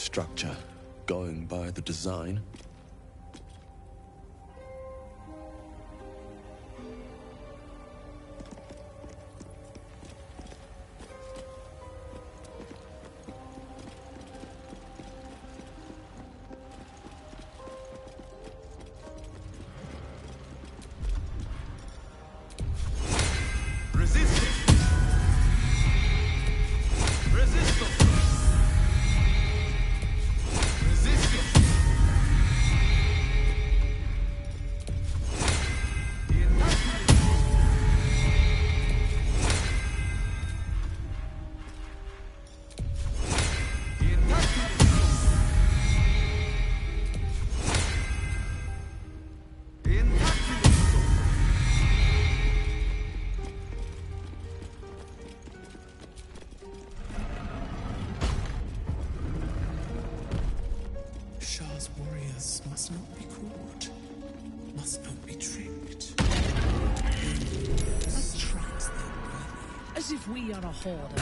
structure, going by the design. Must not be caught, must not be tricked. Attract them, as if we are a horde.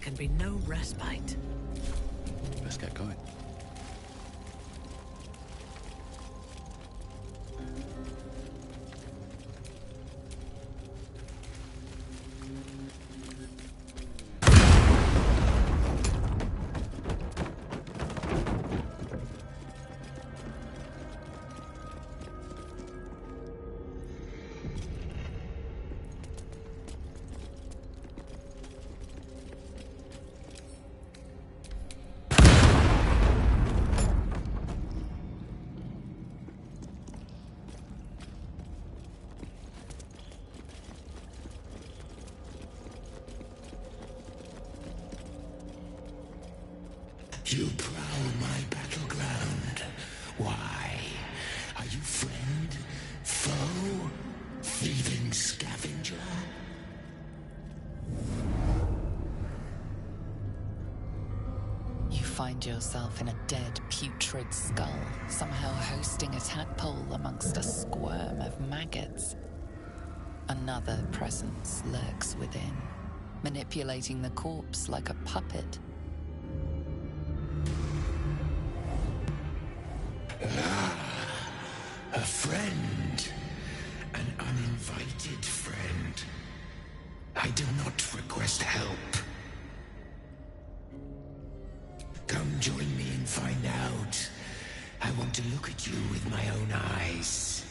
Can be no respite. Let's get going. You prowl my battleground. Why? Are you friend? Foe? Thieving scavenger? You find yourself in a dead, putrid skull, somehow hosting a tadpole amongst a squirm of maggots. Another presence lurks within, manipulating the corpse like a puppet. A friend. An uninvited friend. I do not request help. Come join me and find out. I want to look at you with my own eyes.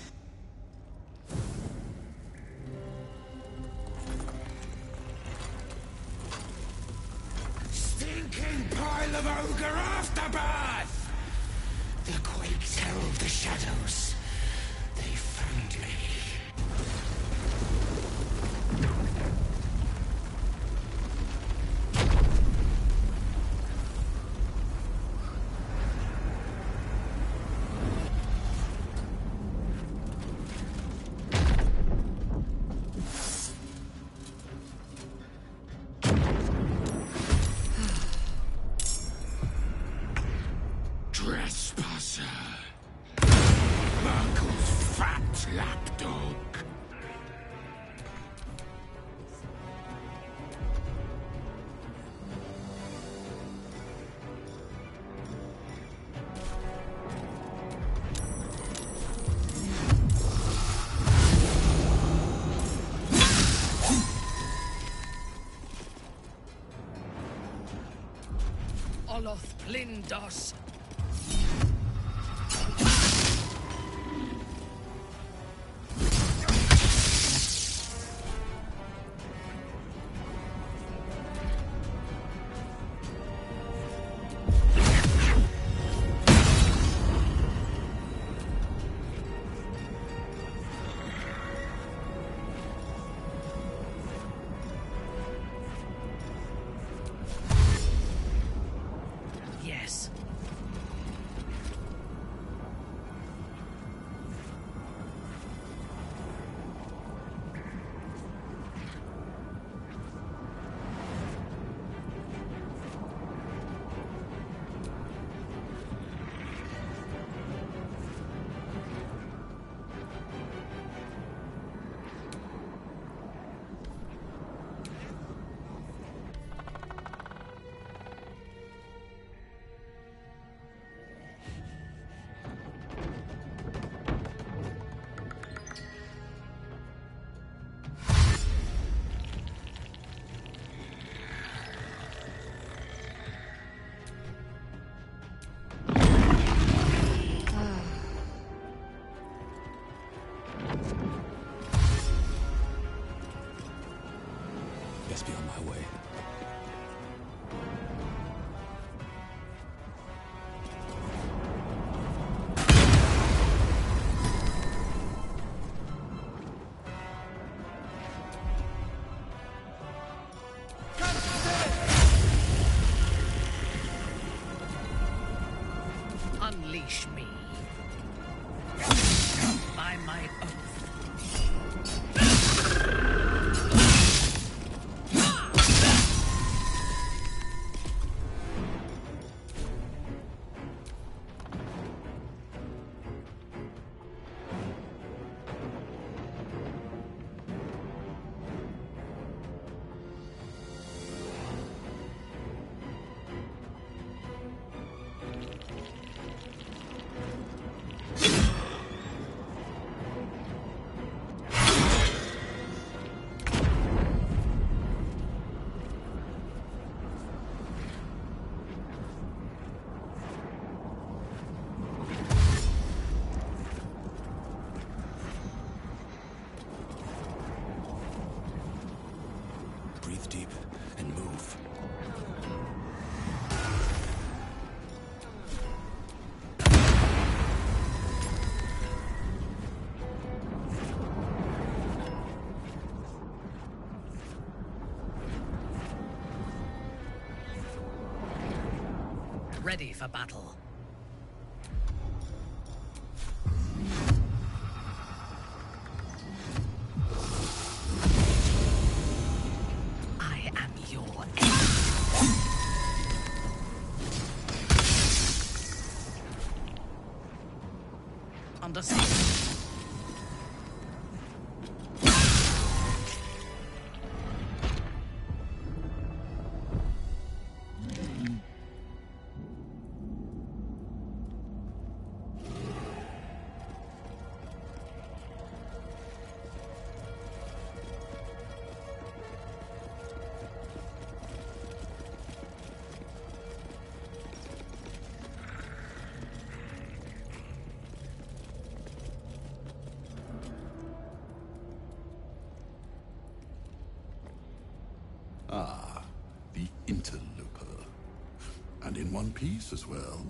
Stinking pile of ogre aftermath! The quakes herald the shadows. They found me. Oloth Plindos. Yes. Best be on my way. Unleash me. By my oath. Breathe deep and move. Ready for battle. I am your enemy. Understood. Ah, the interloper. And in one piece as well.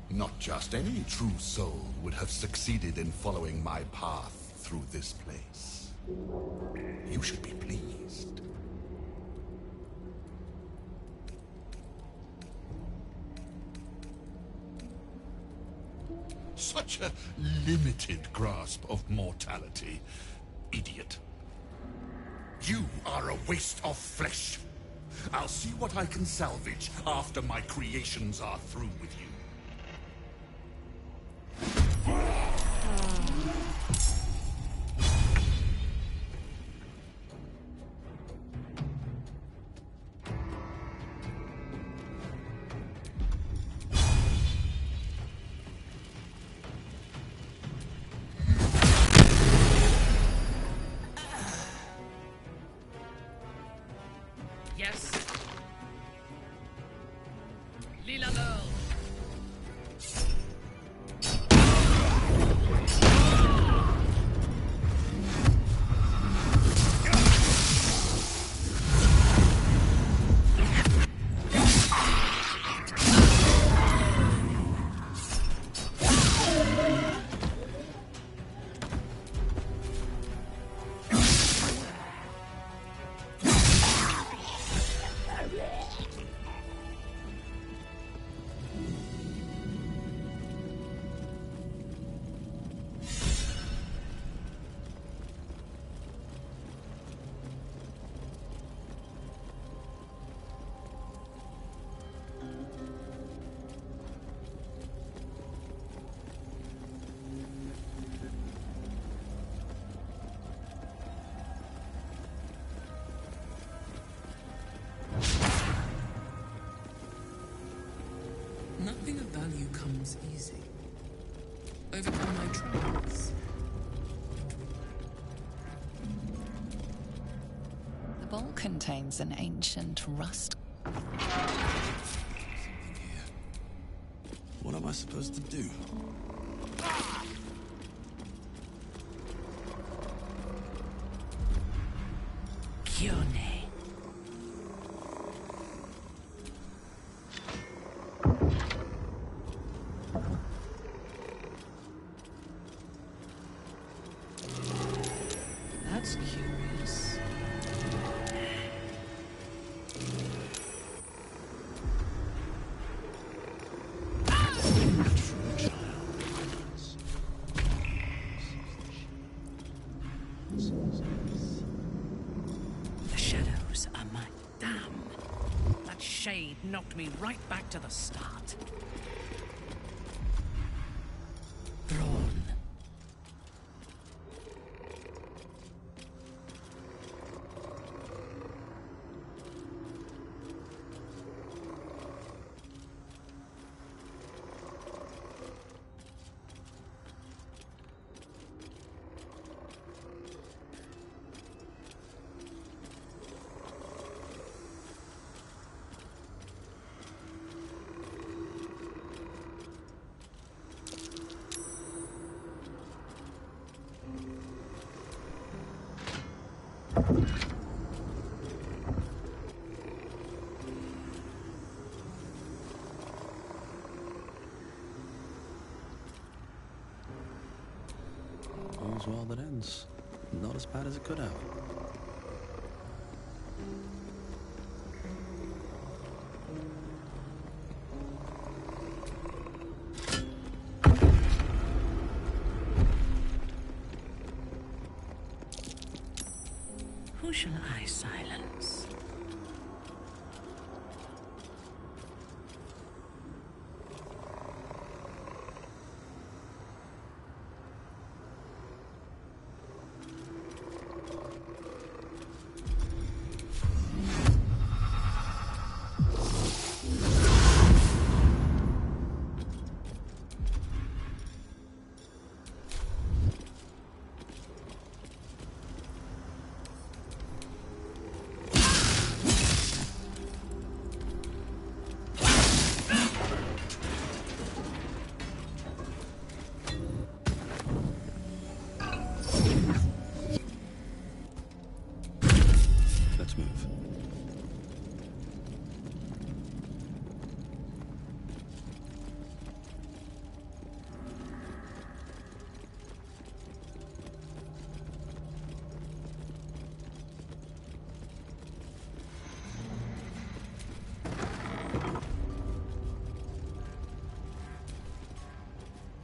Not just any true soul would have succeeded in following my path through this place. You should be pleased. Such a limited grasp of mortality, idiot. You are a waste of flesh. I'll see what I can salvage after my creations are through with you. Yes. Lila girl. Nothing of value comes easy. Overcome my trials. The bowl contains an ancient rust. Something here. What am I supposed to do? Kyone. That's curious. The shadows are my damn. That shade knocked me right back to the start. Thrawn. All's well that ends. Not as bad as it could have. Who shall I silence? Let's move.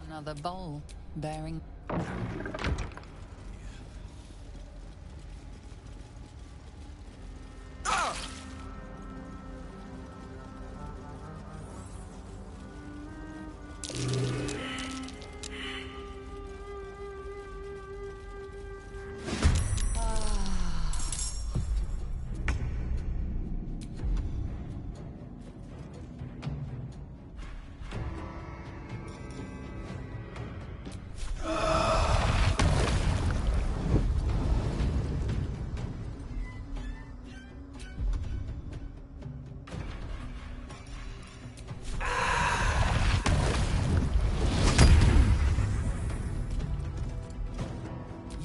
Another bowl bearing.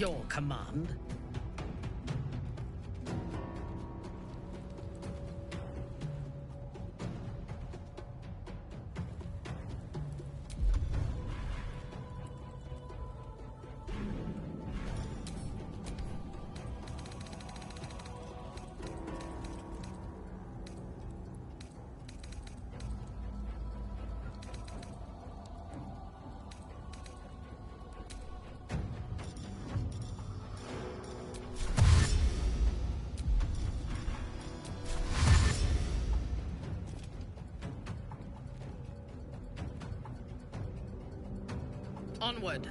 Your command. Onward.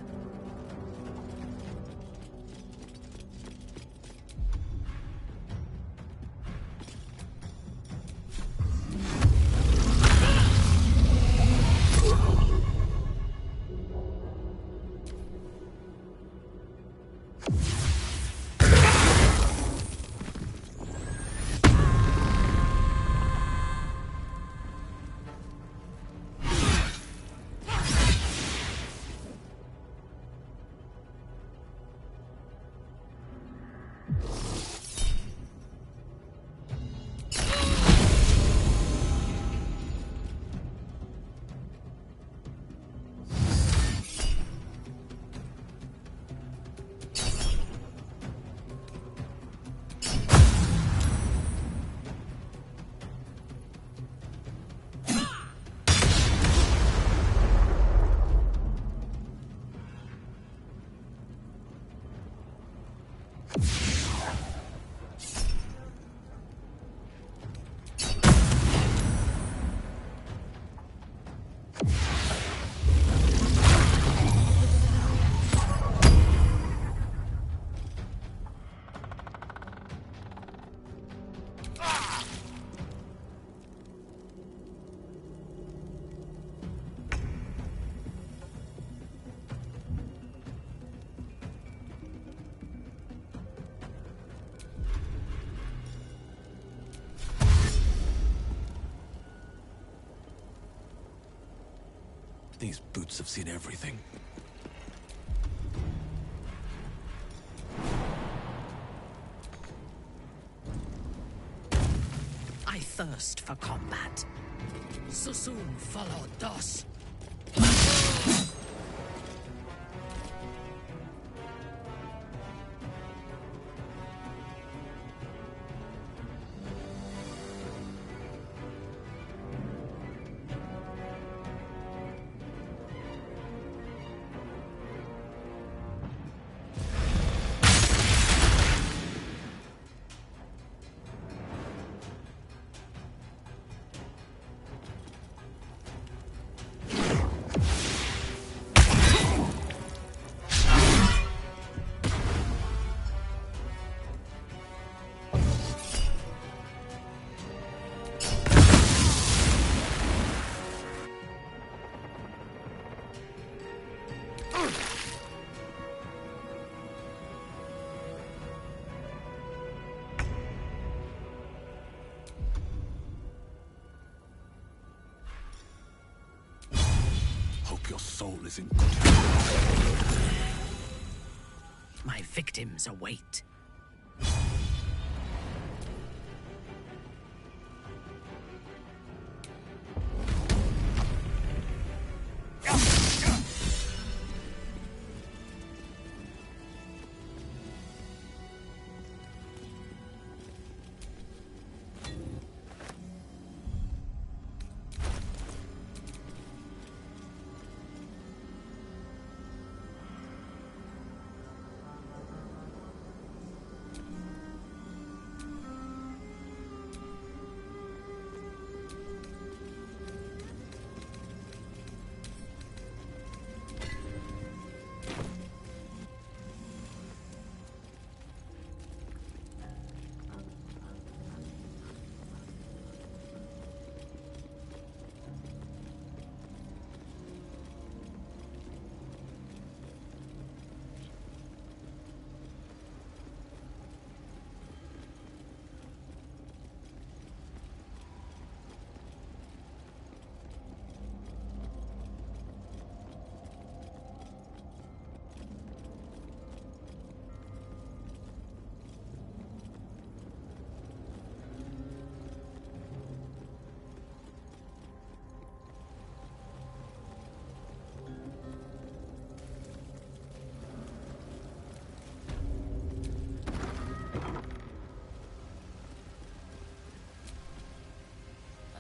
These boots have seen everything. I thirst for combat. So soon follow Dos. Hope your soul is in good health. My victims await.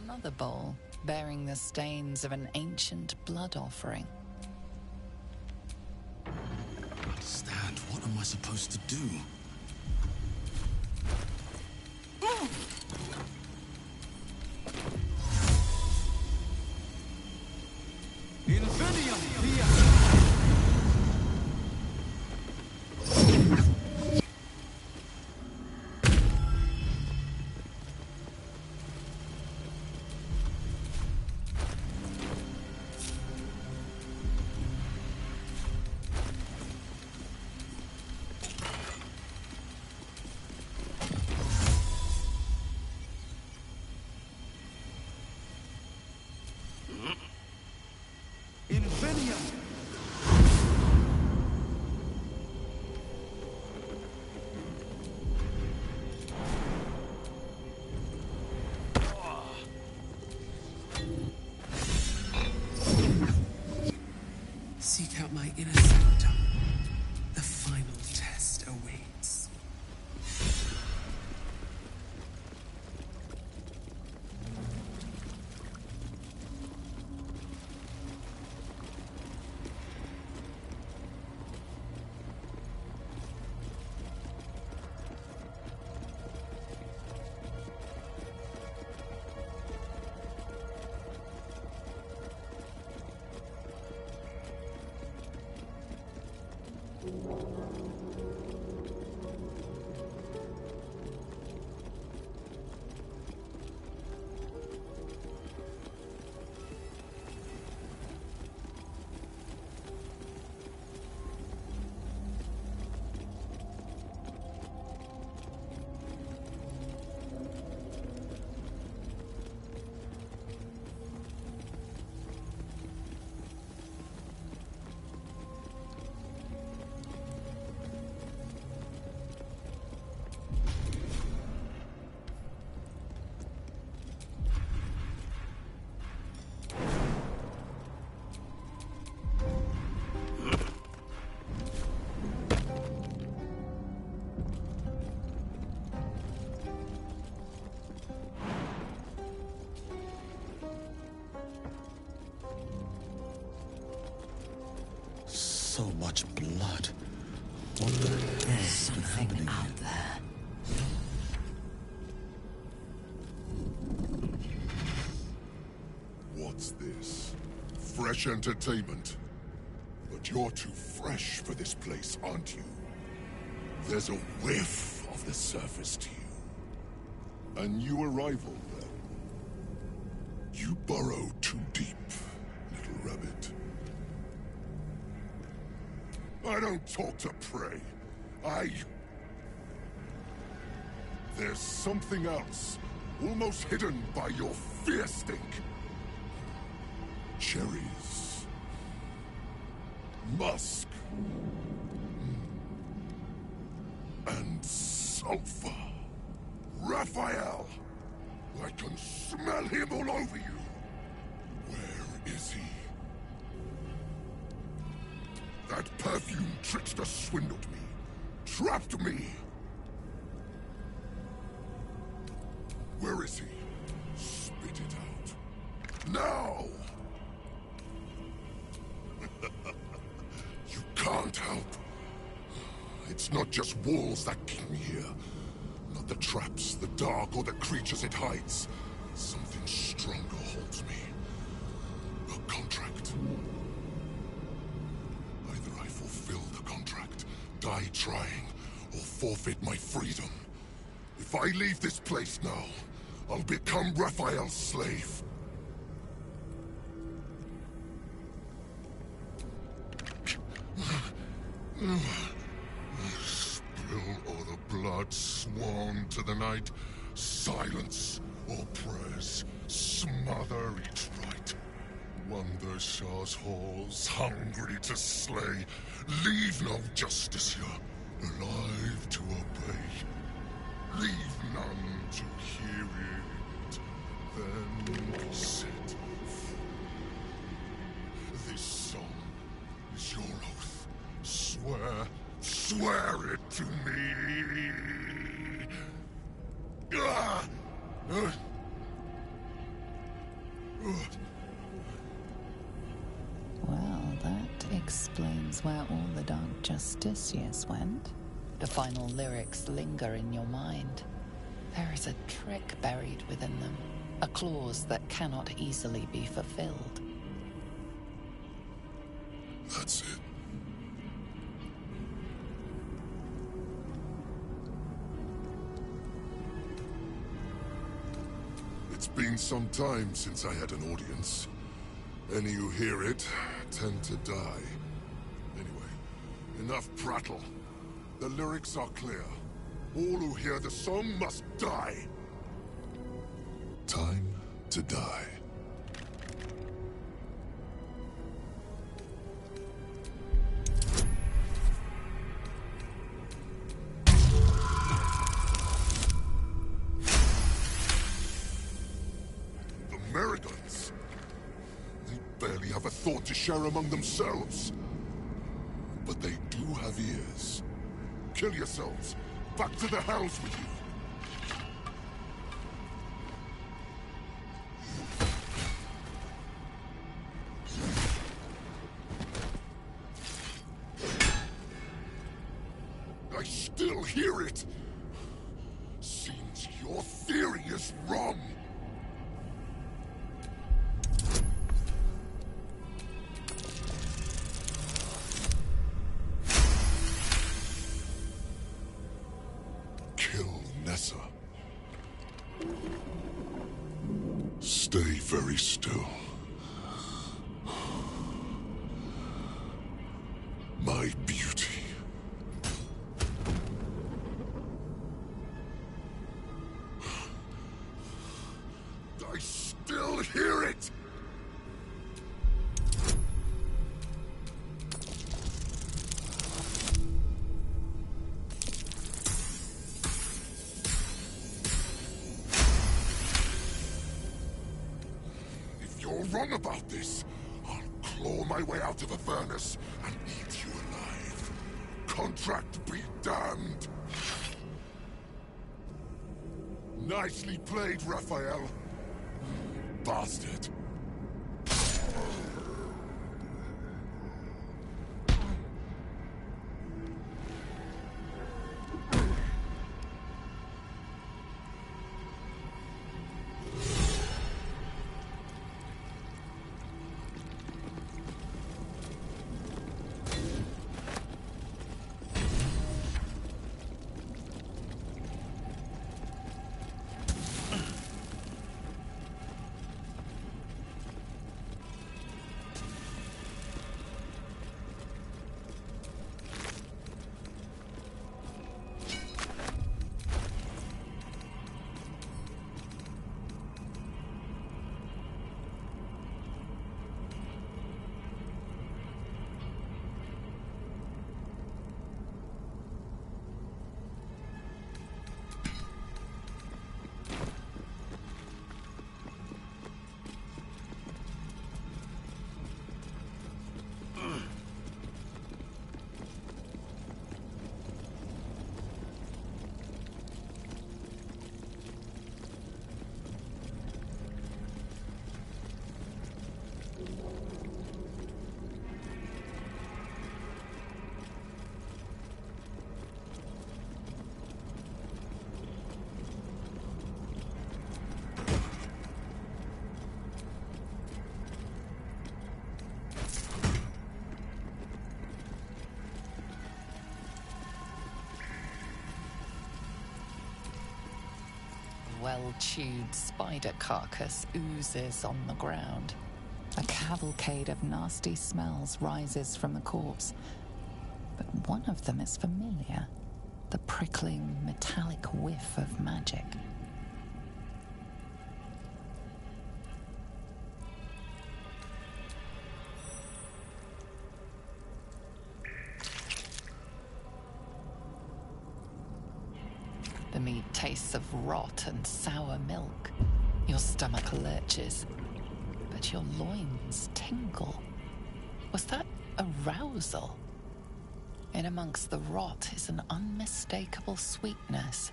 Another bowl bearing the stains of an ancient blood offering. Understand? What am I supposed to do? Infinium! Infinium! Seek out my inner sanctum. The final test awaits. So much blood. What the hell has been happening Something out here? there. What's this? Fresh entertainment? But you're too fresh for this place, aren't you? There's a whiff of the surface to you. A new arrival, then. You burrow too deep, little rabbit. I don't talk to prey. There's something else, almost hidden by your fear stink. Cherries. Musk. And sulfur. Raphael! I can smell him all over you. Where is he? That perfume trickster swindled me. Trapped me. Where is he? Spit it out. Now! You can't help. It's not just walls that keep me here. Not the traps, the dark, or the creatures it hides. Something stronger holds me. A contract. Either I fulfill the contract, die trying, or forfeit my freedom. If I leave this place now, I'll become Raphael's slave. Spill all the blood sworn to the night. Silence all prayers. Smother each right. Wander Shah's halls, hungry to slay. Leave no justice here, alive to obey. Leave none to hear it, then be set free. This song is your oath. Swear it to me. Well, that explains where all the Dark Justiciars went. The final lyrics linger in your mind. There is a trick buried within them, a clause that cannot easily be fulfilled. That's it. It's been some time since I had an audience. Any who hear it tend to die. Anyway, enough prattle. The lyrics are clear. All who hear the song must die. Time to die. The Merigons. They barely have a thought to share among themselves. But they do have ears. Kill yourselves. Back to the hells with you. I still hear it. Seems your theory is wrong. Kill Nessa. Stay very still. My beauty. I still hear it! If you're wrong about this, I'll claw my way out of a furnace and eat you alive. Contract be damned! Nicely played, Raphael. Bastard. Well-chewed spider carcass oozes on the ground. A cavalcade of nasty smells rises from the corpse. But one of them is familiar. The prickling, metallic whiff of magic. The meat tastes of rot and sour milk. Your stomach lurches, but your loins tingle. Was that arousal? In amongst the rot is an unmistakable sweetness.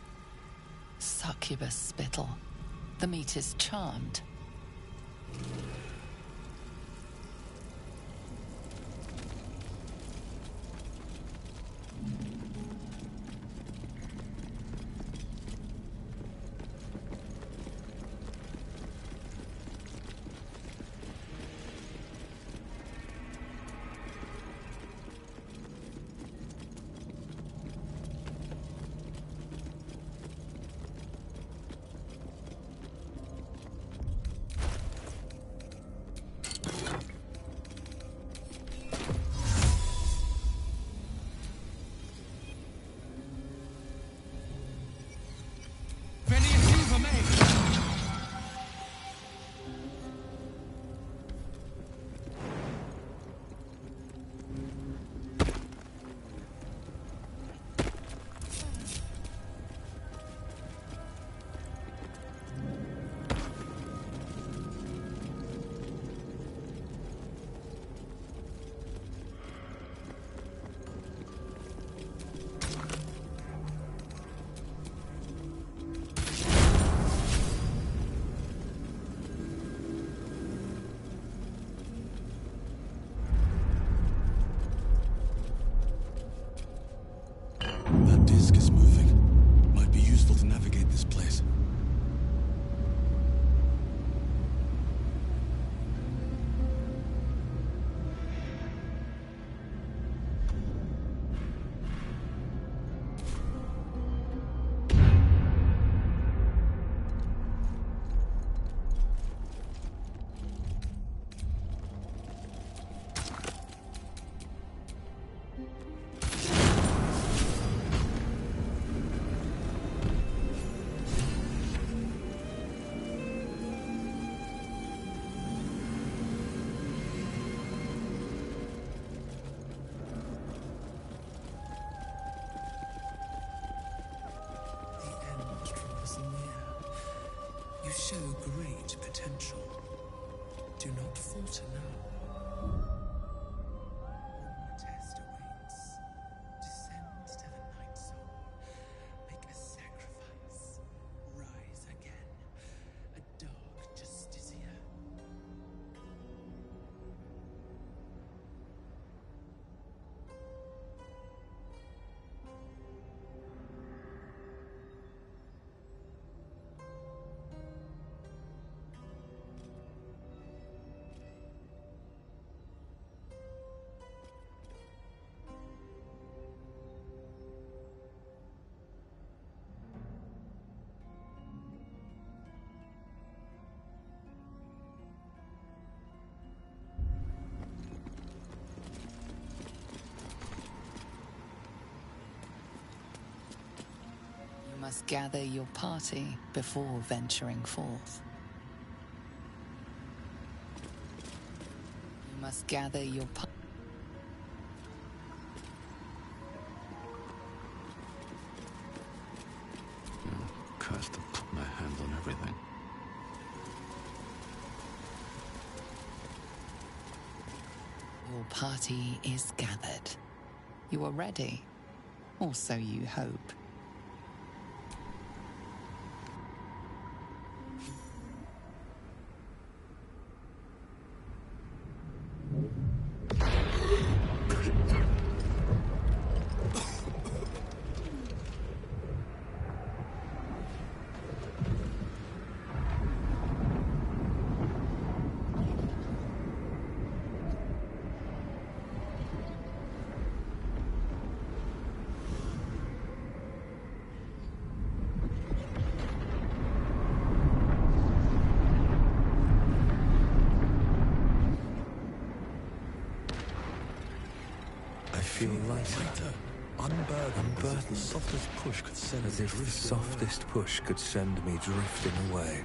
Succubus spittle. The meat is charmed. That disc is moving. Might be useful to navigate this place. You show great potential. Do not falter now. One more test awaits. Descend to the Night Soul. Make a sacrifice. Rise again. A dark Justicia. You must gather your party before venturing forth. You must gather your party. Cursed to put my hands on everything. Your party is gathered. You are ready, or so you hope. I feel lighter. Unburdened. The softest push could send As if the softest push could send me drifting away.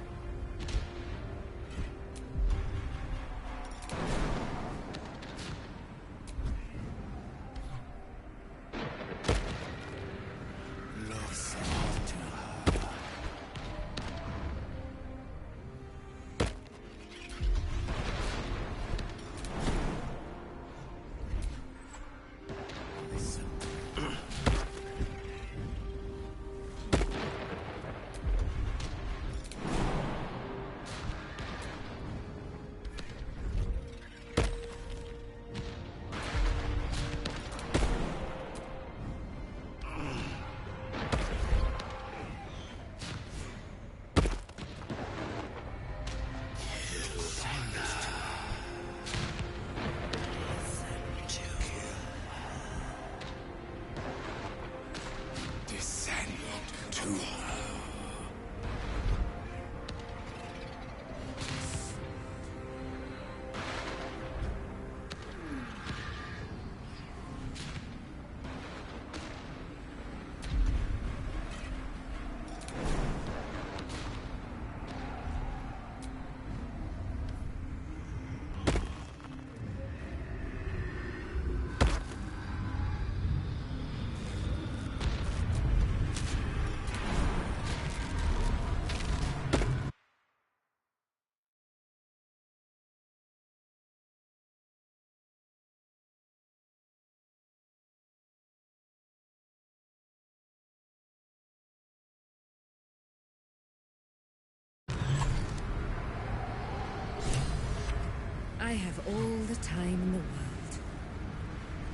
I have all the time in the world.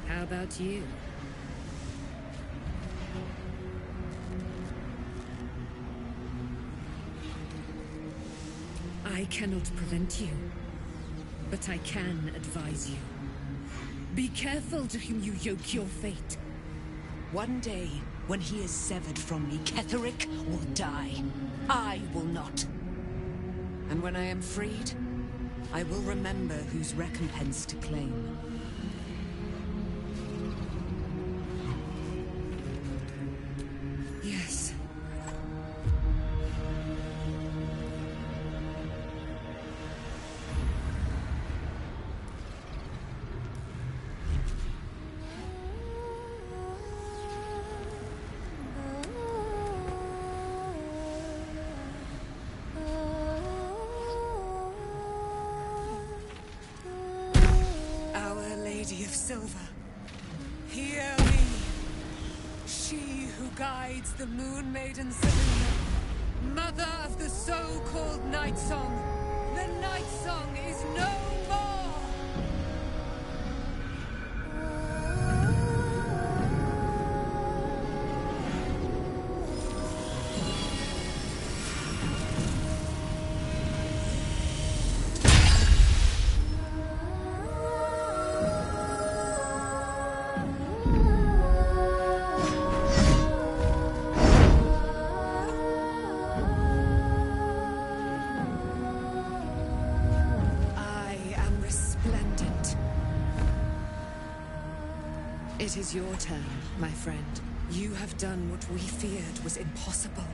How about you? I cannot prevent you, but I can advise you. Be careful to whom you yoke your fate. One day, when he is severed from me, Ketherick will die. I will not. And when I am freed, I will remember whose recompense to claim. Yes. Our Lady of Silver, hear me. She who guides the Moon Maiden Selena, mother of the so-called Night Song. The Night Song is no more! It is your turn, my friend. You have done what we feared was impossible.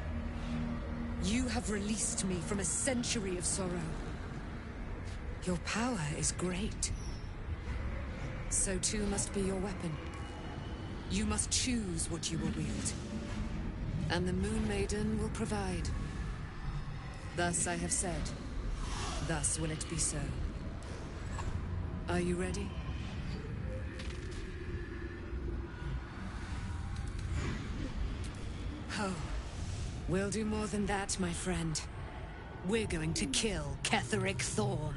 You have released me from a century of sorrow. Your power is great. So too must be your weapon. You must choose what you will wield. And the Moon Maiden will provide. Thus I have said. Thus will it be so. Are you ready? Oh, we'll do more than that, my friend. We're going to kill Ketherick Thorn.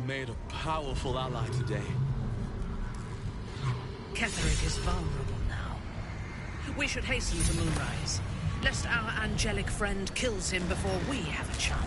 Made a powerful ally today. Ketherick is vulnerable now. We should hasten to Moonrise, lest our angelic friend kills him before we have a chance.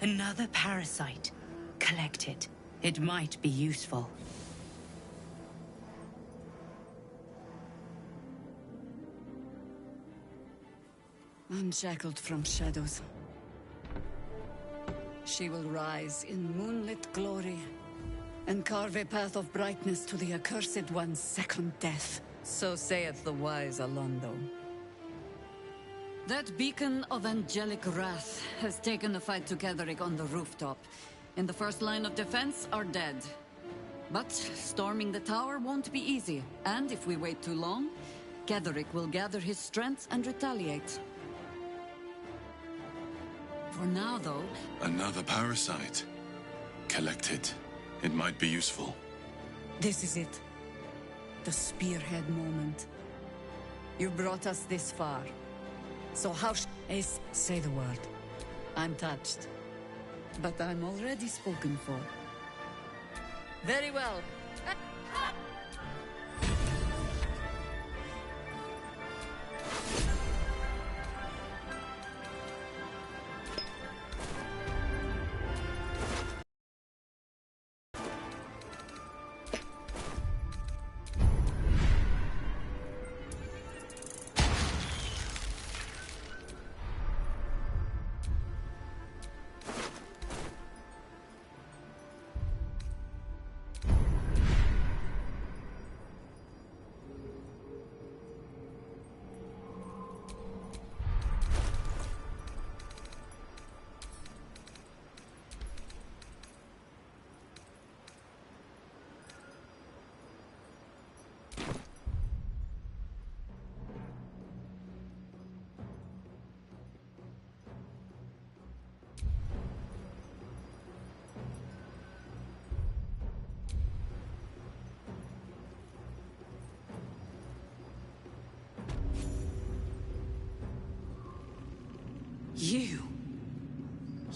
Another parasite. Collect it. It might be useful. Unshackled from shadows, she will rise in moonlit glory and carve a path of brightness to the Accursed One's second death. So saith the wise Alondo. That beacon of angelic wrath has taken the fight to Ketheric on the rooftop. In the first line of defense are dead. But storming the tower won't be easy, and if we wait too long, Ketheric will gather his strength and retaliate. For now, though... Another parasite. Collect it. It might be useful. This is it. The spearhead moment. You brought us this far. So how Ace, say the word. I'm touched. But I'm already spoken for. Very well.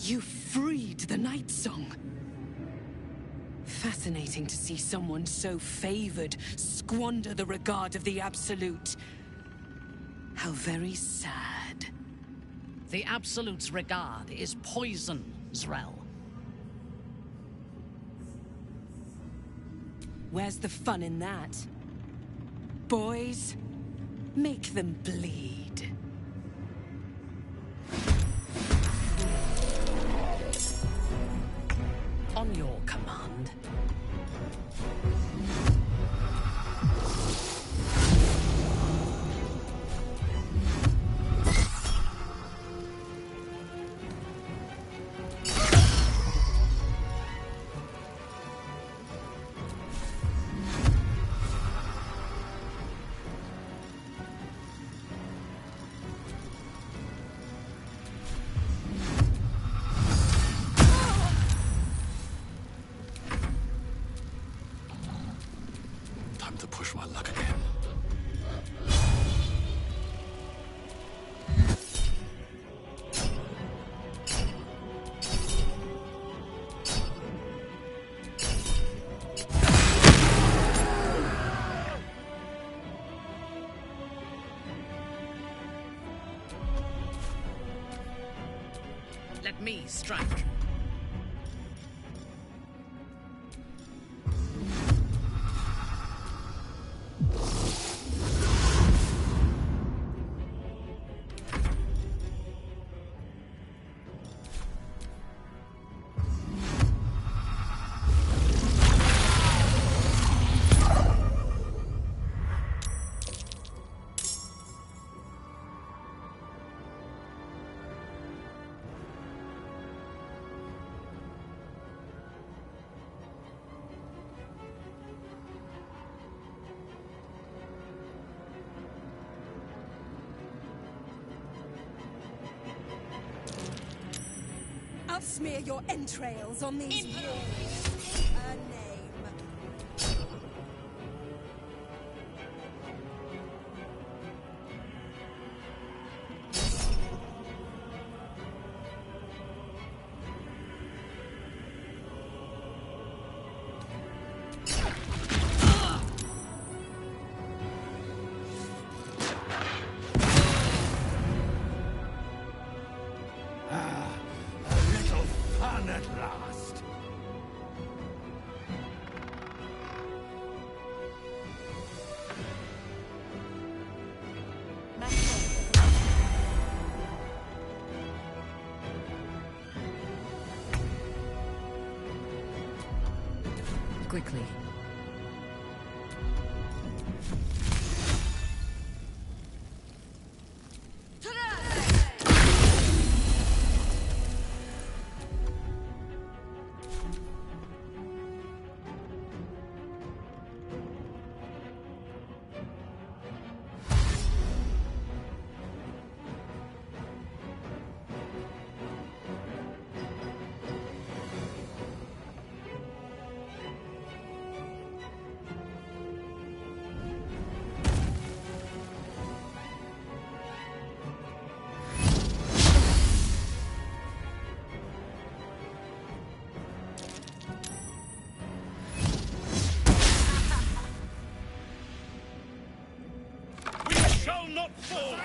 You freed the Night Song. Fascinating to see someone so favored squander the regard of the Absolute. How very sad. The Absolute's regard is poison, Zrel. Where's the fun in that? Boys, make them bleed. On your command. To push my luck again. Let me strike. I'll smear your entrails on these walls. A name. At last. Quickly. not fall!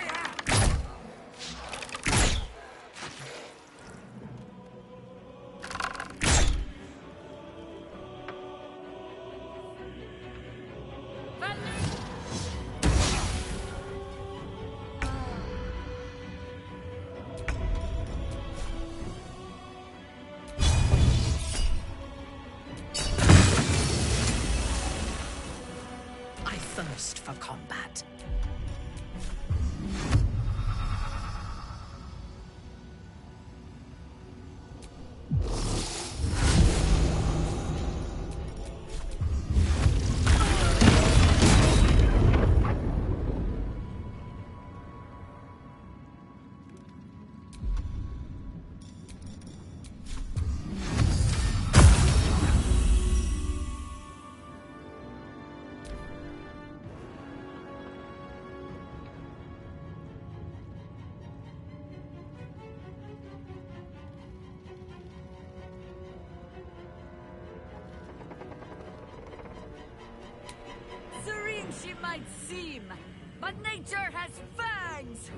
I thirst for combat. Serene she might seem, but nature has fangs!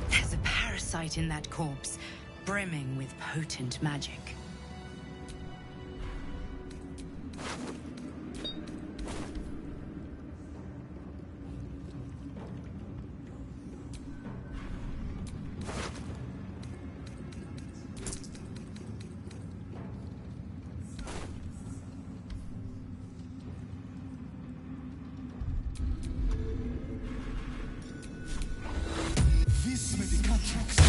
There's a parasite in that corpse, brimming with potent magic. This medicatrix.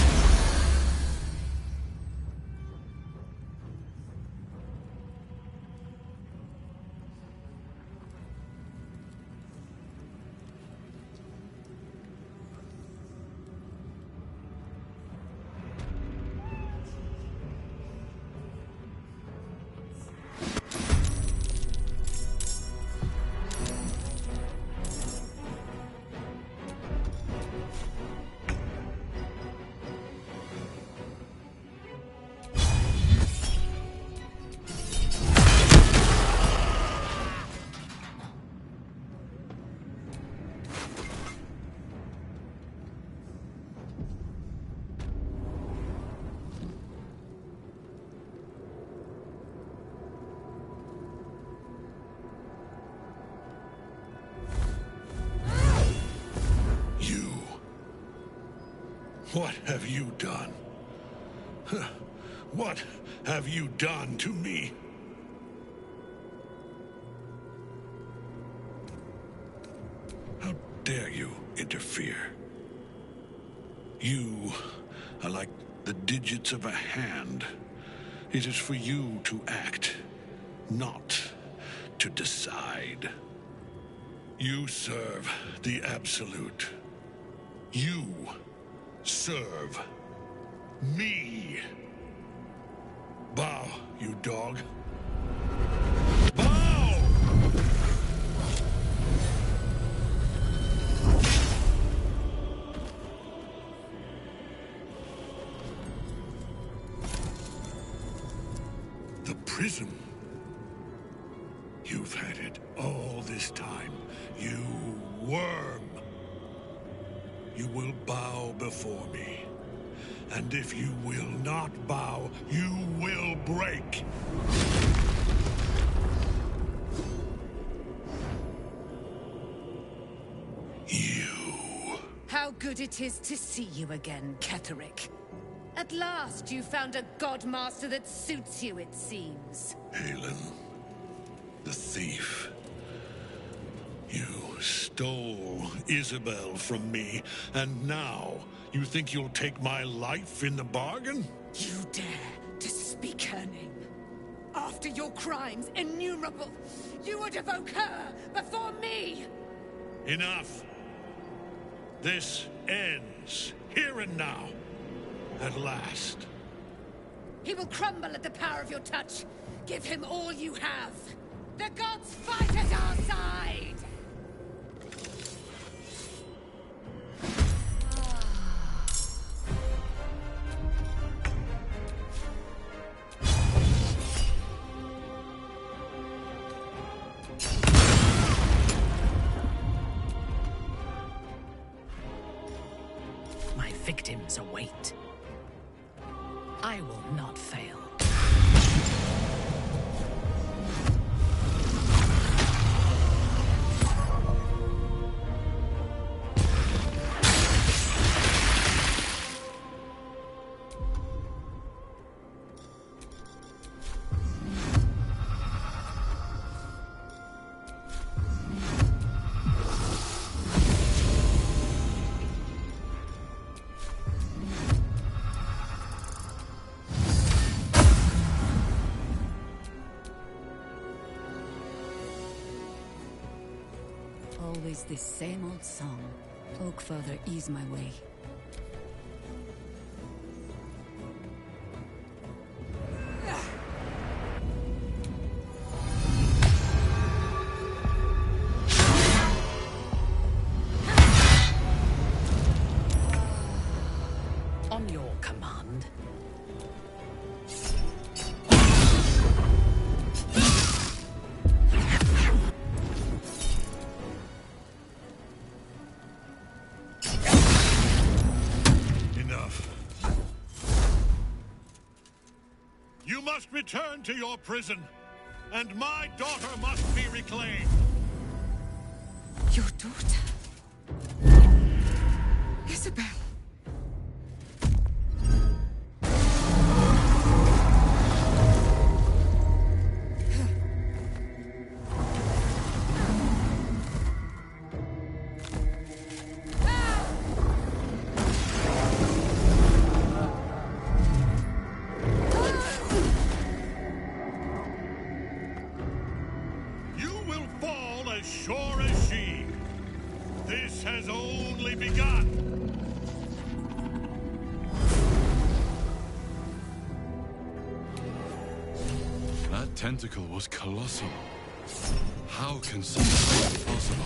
What have you done? Huh. What have you done to me? How dare you interfere? You are like the digits of a hand. It is for you to act, not to decide. You serve the Absolute. You serve me. Bow, you dog. Bow! The prism. You've had it all this time, you worm. You will bow before me. And if you will not bow, you will break. How How good it is to see you again, Ketherick. At last you found a godmaster that suits you, it seems. Halen, the thief. You stole Isabel from me, and now you think you'll take my life in the bargain? You dare to speak her name? After your crimes innumerable, you would evoke her before me! Enough! This ends, here and now. At last. He will crumble at the power of your touch. Give him all you have. The gods fight at our side! My victims await. I will not fail. Always this same old song. Oak Father, ease my way. On your command. You must return to your prison, and my daughter must be reclaimed. Your daughter? Isabel. Sure as she. This has only begun. That tentacle was colossal. How can something be possible?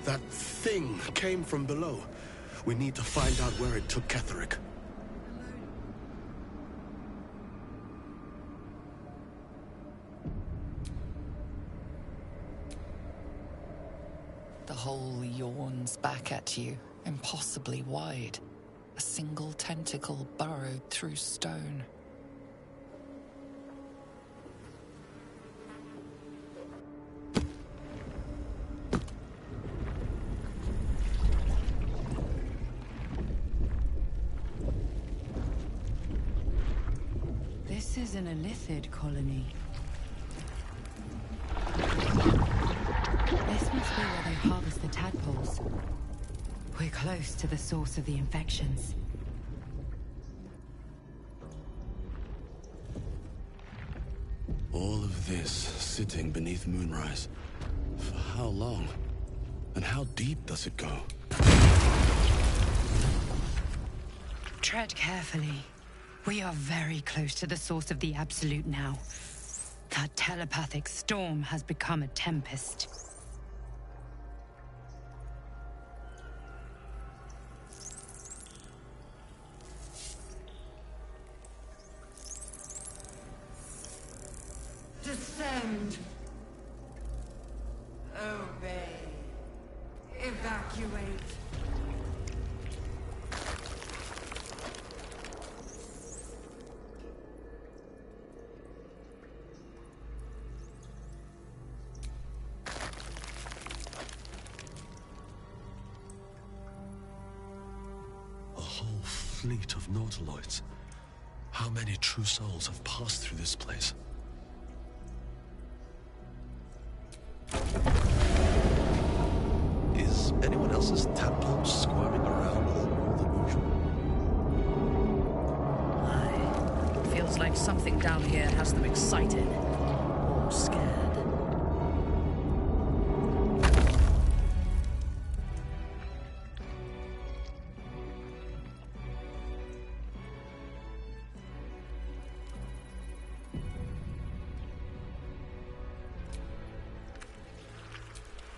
That thing came from below. We need to find out where it took Ketherick. The hole yawns back at you, impossibly wide. A single tentacle burrowed through stone. This is an Illithid colony. This must be where they harvest the tadpoles. We're close to the source of the infections. All of this sitting beneath Moonrise. For how long? And how deep does it go? Tread carefully. We are very close to the source of the Absolute now. That telepathic storm has become a tempest. Descend. Obey. Evacuate. fleet of Nautiloids. How many true souls have passed through this place? Is anyone else's tadpole squirming around a little more than usual? Aye. Feels like something down here has them excited. Or scared.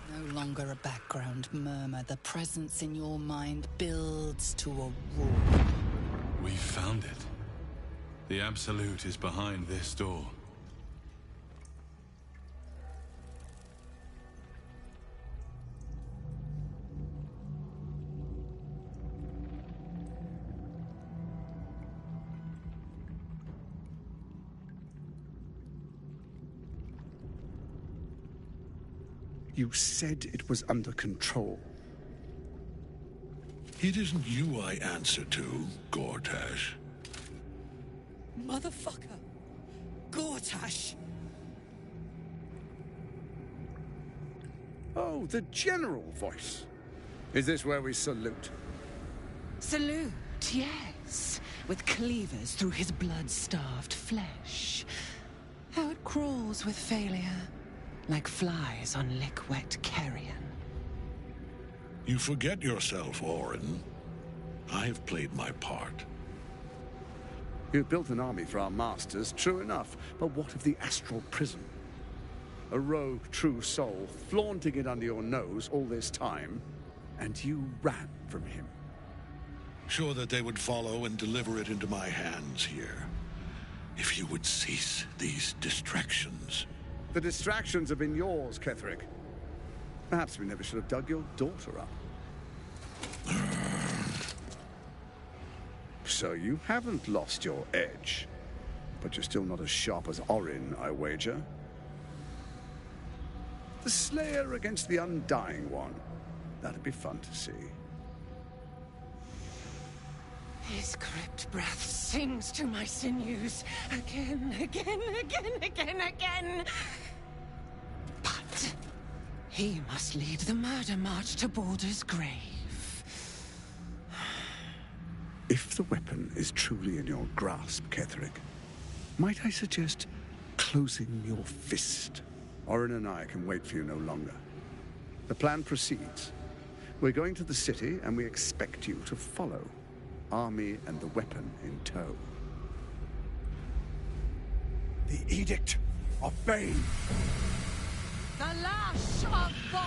No longer a background murmur. The presence in your mind builds to a roar. We found it. The Absolute is behind this door. You said it was under control. It isn't you I answer to, Gortash. Motherfucker! Gortash! Oh, the general voice. Is this where we salute? Salute, yes. With cleavers through his blood-starved flesh. How it crawls with failure. Like flies on lick-wet carrion. You forget yourself, Orin. I've played my part. You've built an army for our masters, true enough. But what of the astral prison? A rogue true soul flaunting it under your nose all this time, and you ran from him. Sure that they would follow and deliver it into my hands here. If you would cease these distractions. The distractions have been yours, Ketherick. Perhaps we never should have dug your daughter up. So you haven't lost your edge. But you're still not as sharp as Orin, I wager. The Slayer against the Undying One. That'd be fun to see. His crypt breath sings to my sinews. Again, again, again, again, again. But he must lead the murder march to Baldur's grave. If the weapon is truly in your grasp, Ketherick, might I suggest closing your fist? Orin and I can wait for you no longer. The plan proceeds. We're going to the city, and we expect you to follow. Army and the weapon in tow. The Edict of Bane! The lash of Thor!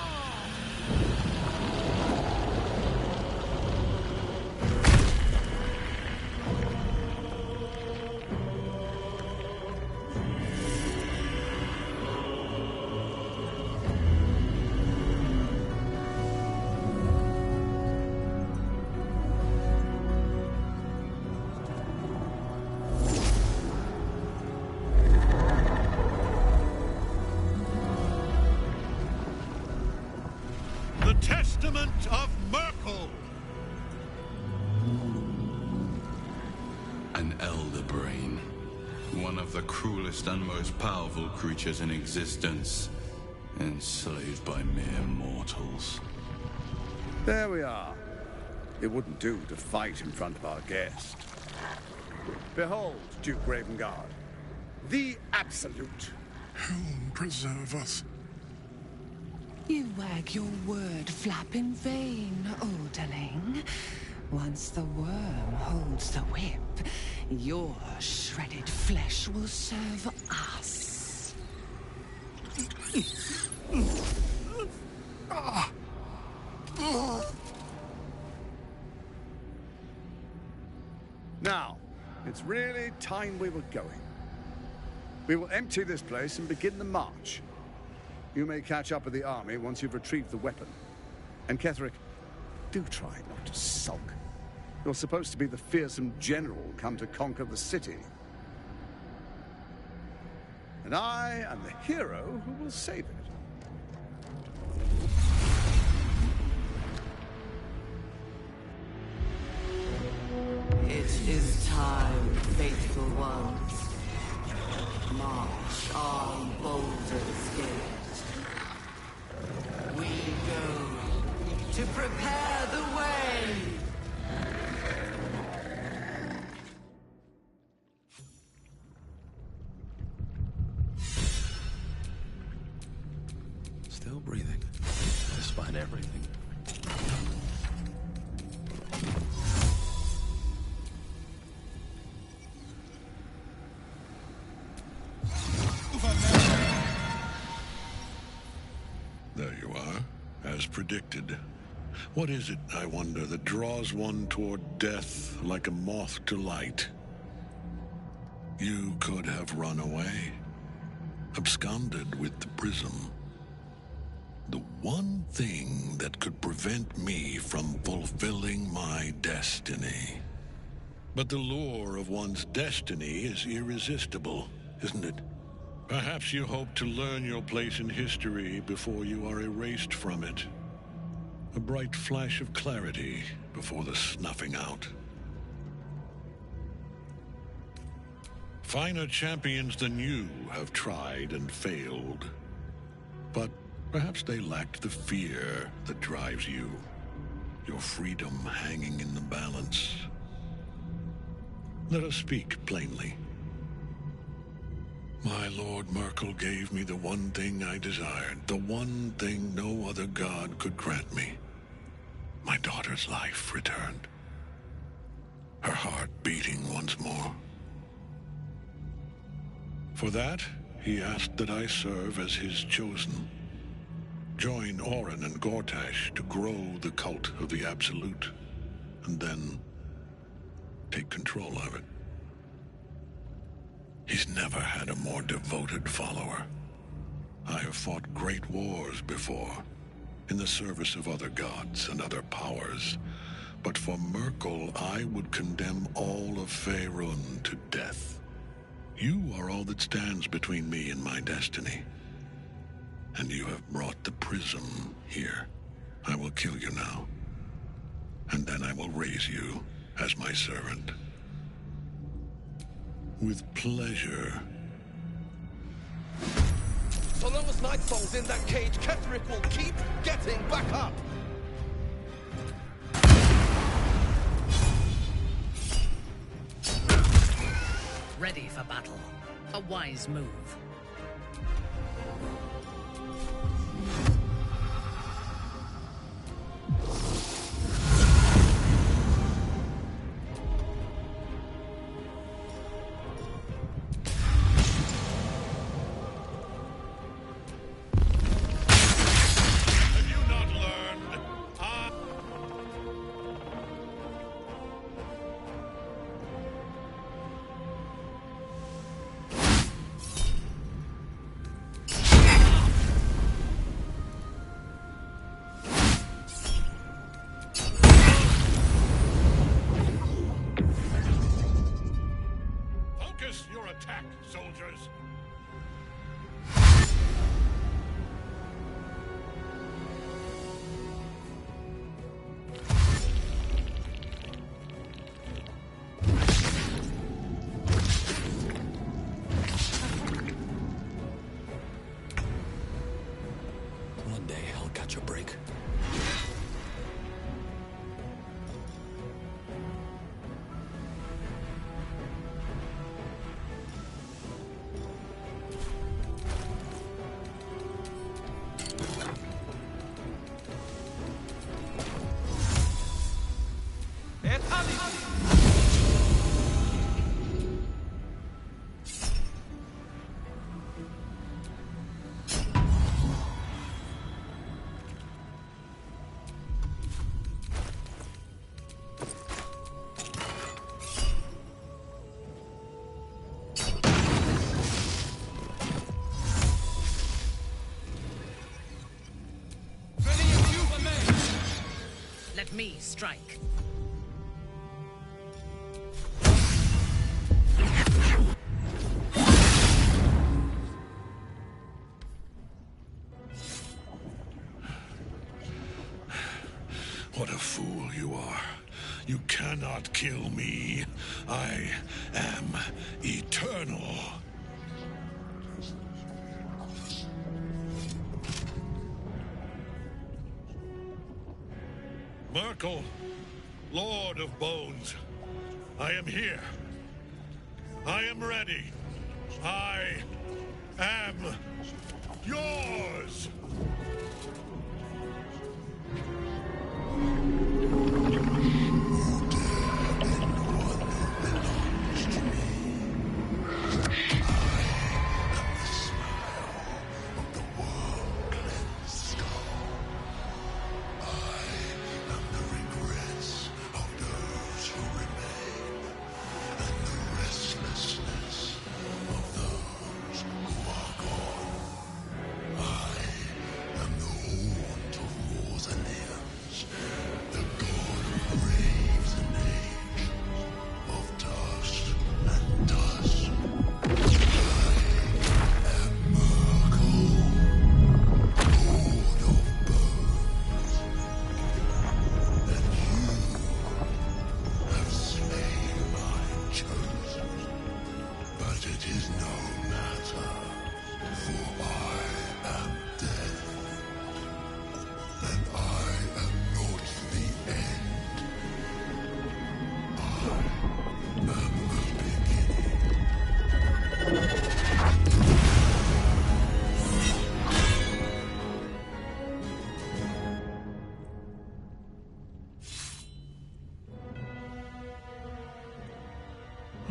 The Testament of Merkel! An elder brain. One of the cruelest and most powerful creatures in existence. Enslaved by mere mortals. There we are. It wouldn't do to fight in front of our guest. Behold, Duke Ravengard. The Absolute. Whom preserve us? You wag your word flap in vain, Oderling. Once the worm holds the whip, your shredded flesh will serve us. Now, it's really time we were going. We will empty this place and begin the march. You may catch up with the army once you've retrieved the weapon. And Ketherick, do try not to sulk. You're supposed to be the fearsome general come to conquer the city. And I am the hero who will save it. is time, faithful ones. March on Baldur's Gate. We go to prepare the way. Still breathing, despite everything. There you are, as predicted. What is it, I wonder, that draws one toward death like a moth to light? You could have run away, absconded with the prism. The one thing that could prevent me from fulfilling my destiny. But the lure of one's destiny is irresistible, isn't it? Perhaps you hope to learn your place in history before you are erased from it. A bright flash of clarity before the snuffing out. Finer champions than you have tried and failed. But perhaps they lacked the fear that drives you. Your freedom hanging in the balance. Let us speak plainly. My Lord Merkel gave me the one thing I desired, the one thing no other god could grant me. My daughter's life returned. Her heart beating once more. For that, he asked that I serve as his chosen. Join Orin and Gortash to grow the cult of the Absolute, and then take control of it. He's never had a more devoted follower. I have fought great wars before, in the service of other gods and other powers. But for Merkel, I would condemn all of Faerun to death. You are all that stands between me and my destiny. And you have brought the prism here. I will kill you now. And then I will raise you as my servant. With pleasure. So long as Nightfall's in that cage, Ketheric will keep getting back up! Ready for battle. A wise move. Your attack, soldiers! One day I'll catch a break. Let me strike. What a fool you are. You cannot kill me. I am eternal. Merkel, Lord of Bones, I am here. I am ready. I am yours!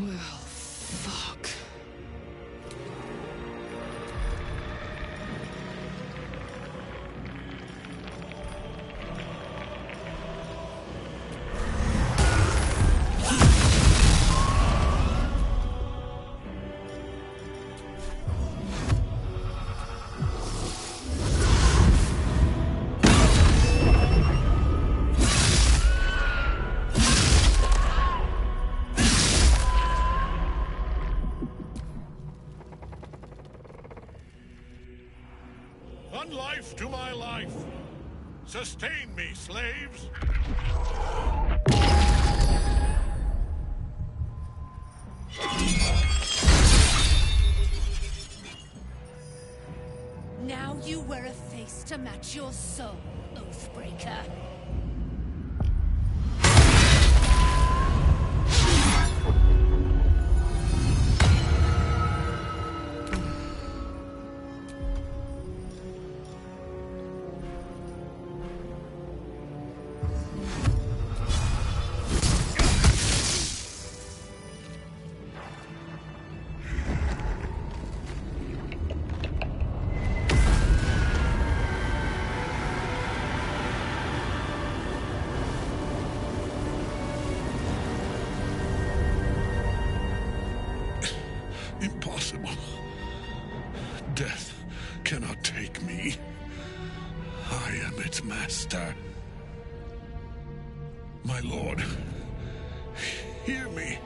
Well, fuck. One life to my life. Sustain me, slaves. Now you wear a face to match your soul, Oathbreaker. Impossible. Death cannot take me. I am its master. My lord, hear me.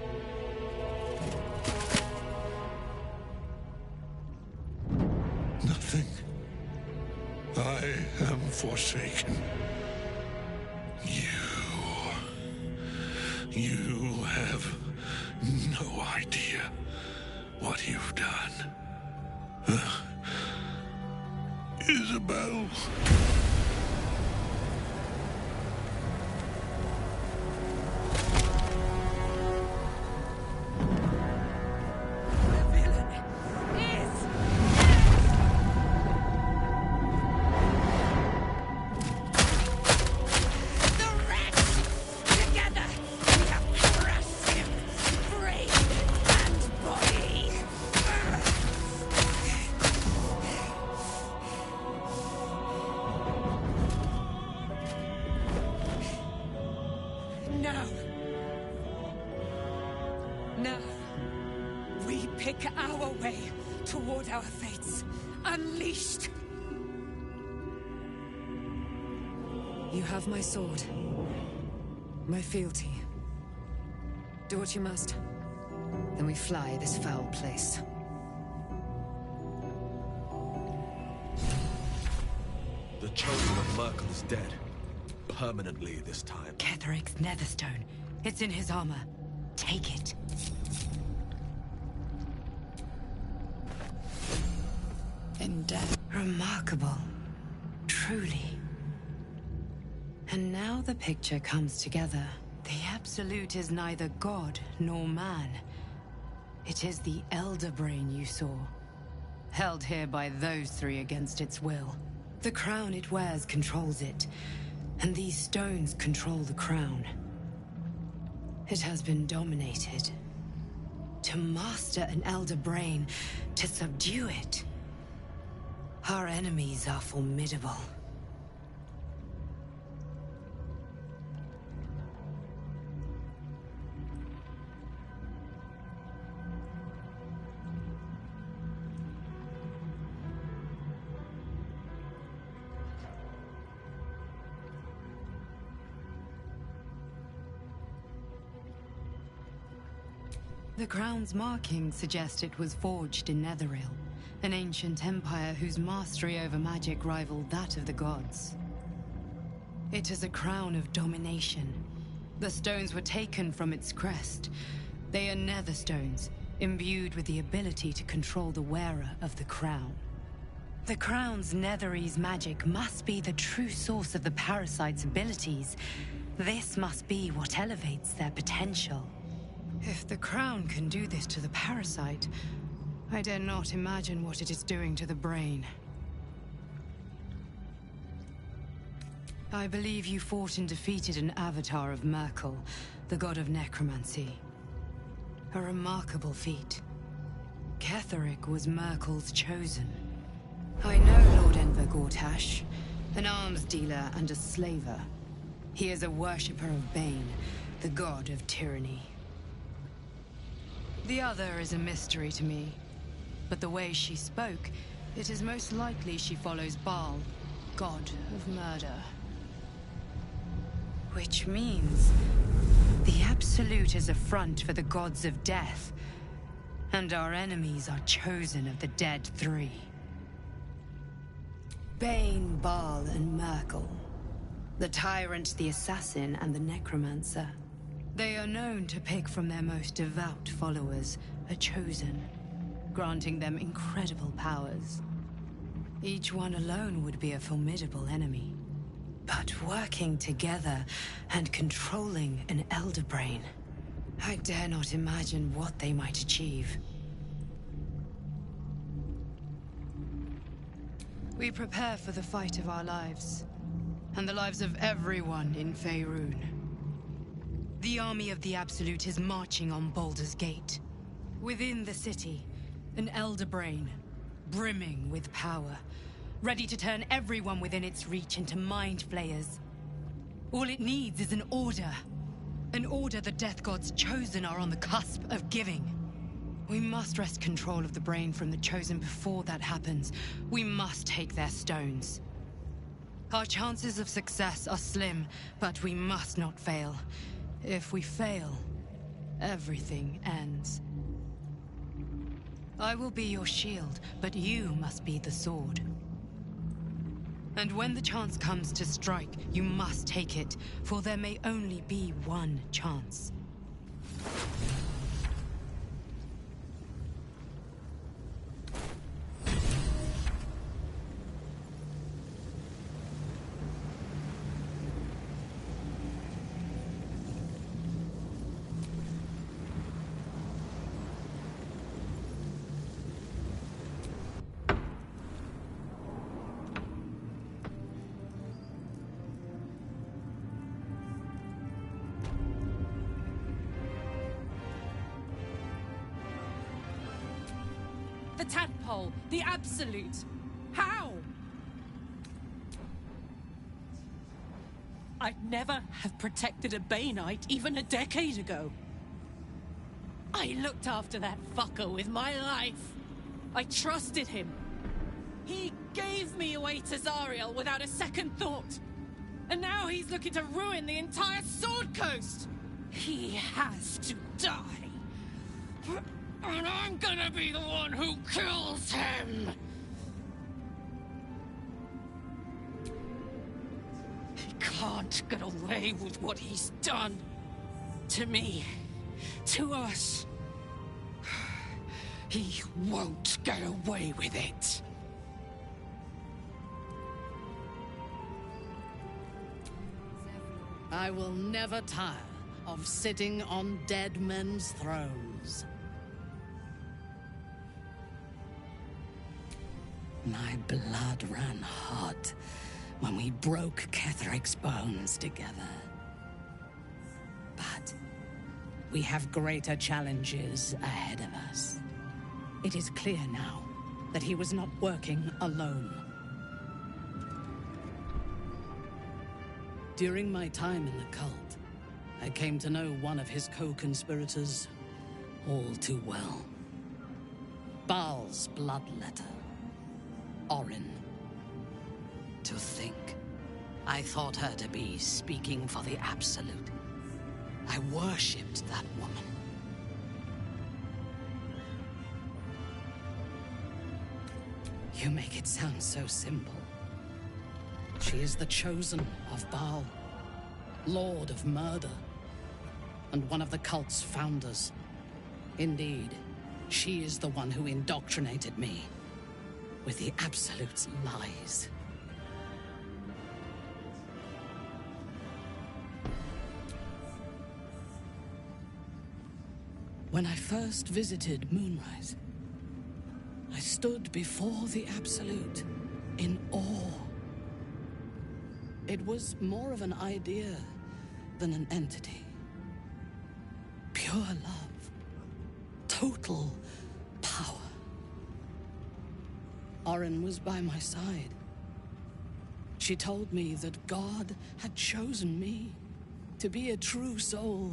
Nothing. I am forsaken. You have no idea what you've done. Isabel. Now, we pick our way toward our fates, unleashed. You have my sword. My fealty. Do what you must. Then we fly this foul place. The chosen of Merkel is dead. permanently this time. Ketheric's Netherstone. It's in his armor. Take it. In death. Remarkable. Truly. And now the picture comes together. The Absolute is neither god nor man. It is the Elder Brain you saw. Held here by those three against its will. The crown it wears controls it, and these stones control the crown. It has been dominated. To master an Elder Brain, to subdue it. Our enemies are formidable. The crown's markings suggest it was forged in Netheril, an ancient empire whose mastery over magic rivaled that of the gods. It is a crown of domination. The stones were taken from its crest. They are nether stones, imbued with the ability to control the wearer of the crown. The crown's Netherese magic must be the true source of the parasite's abilities. This must be what elevates their potential. If the crown can do this to the parasite, I dare not imagine what it is doing to the brain. I believe you fought and defeated an avatar of Merkel, the god of necromancy. A remarkable feat. Ketheric was Merkel's chosen. I know Lord Enver Gortash, an arms dealer and a slaver. He is a worshipper of Bane, the god of tyranny. The other is a mystery to me, but the way she spoke, it is most likely she follows Baal, god of murder. Which means the Absolute is a front for the gods of death, and our enemies are chosen of the dead three. Bane, Baal, and Merkel. The tyrant, the assassin, and the necromancer. They are known to pick from their most devout followers a chosen, granting them incredible powers. Each one alone would be a formidable enemy. But working together and controlling an Elder Brain, I dare not imagine what they might achieve. We prepare for the fight of our lives, and the lives of everyone in Faerun. The army of the Absolute is marching on Baldur's Gate. Within the city, an Elder Brain, brimming with power, ready to turn everyone within its reach into mind flayers. All it needs is an order. An order the Death Gods chosen are on the cusp of giving. We must wrest control of the brain from the chosen before that happens. We must take their stones. Our chances of success are slim, but we must not fail. If we fail, everything ends. I will be your shield, but you must be the sword. And when the chance comes to strike, you must take it, for there may only be one chance. The tadpole, the Absolute. How? I'd never have protected a Baneite even a decade ago. I looked after that fucker with my life. I trusted him. He gave me away to Zariel without a second thought. And now he's looking to ruin the entire Sword Coast. He has to die. And I'm gonna be the one who kills him! He can't get away with what he's done. To me. To us. He won't get away with it. I will never tire of sitting on dead men's thrones. My blood ran hot when we broke Ketheric's bones together. But we have greater challenges ahead of us. It is clear now that he was not working alone. During my time in the cult, I came to know one of his co-conspirators all too well. Baal's bloodletter, Orin. To think, I thought her to be speaking for the Absolute. I worshipped that woman. You make it sound so simple. She is the chosen of Baal, Lord of Murder, and one of the cult's founders. Indeed, she is the one who indoctrinated me with the Absolute's lies. When I first visited Moonrise, I stood before the Absolute in awe. It was more of an idea than an entity. Pure love. Total power. Orin was by my side. She told me that God had chosen me to be a true soul.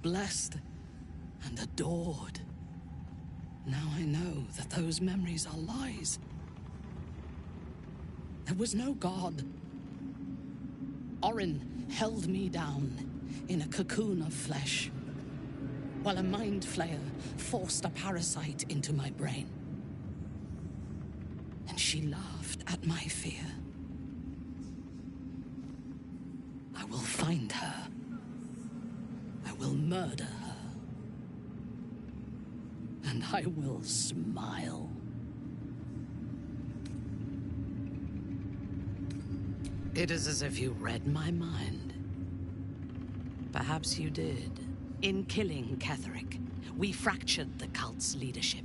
Blessed and adored. Now I know that those memories are lies. There was no God. Orin held me down in a cocoon of flesh, while a mind flayer forced a parasite into my brain. And she laughed at my fear. I will find her. I will murder her. And I will smile. It is as if you read my mind. Perhaps you did. In killing Ketheric, we fractured the cult's leadership.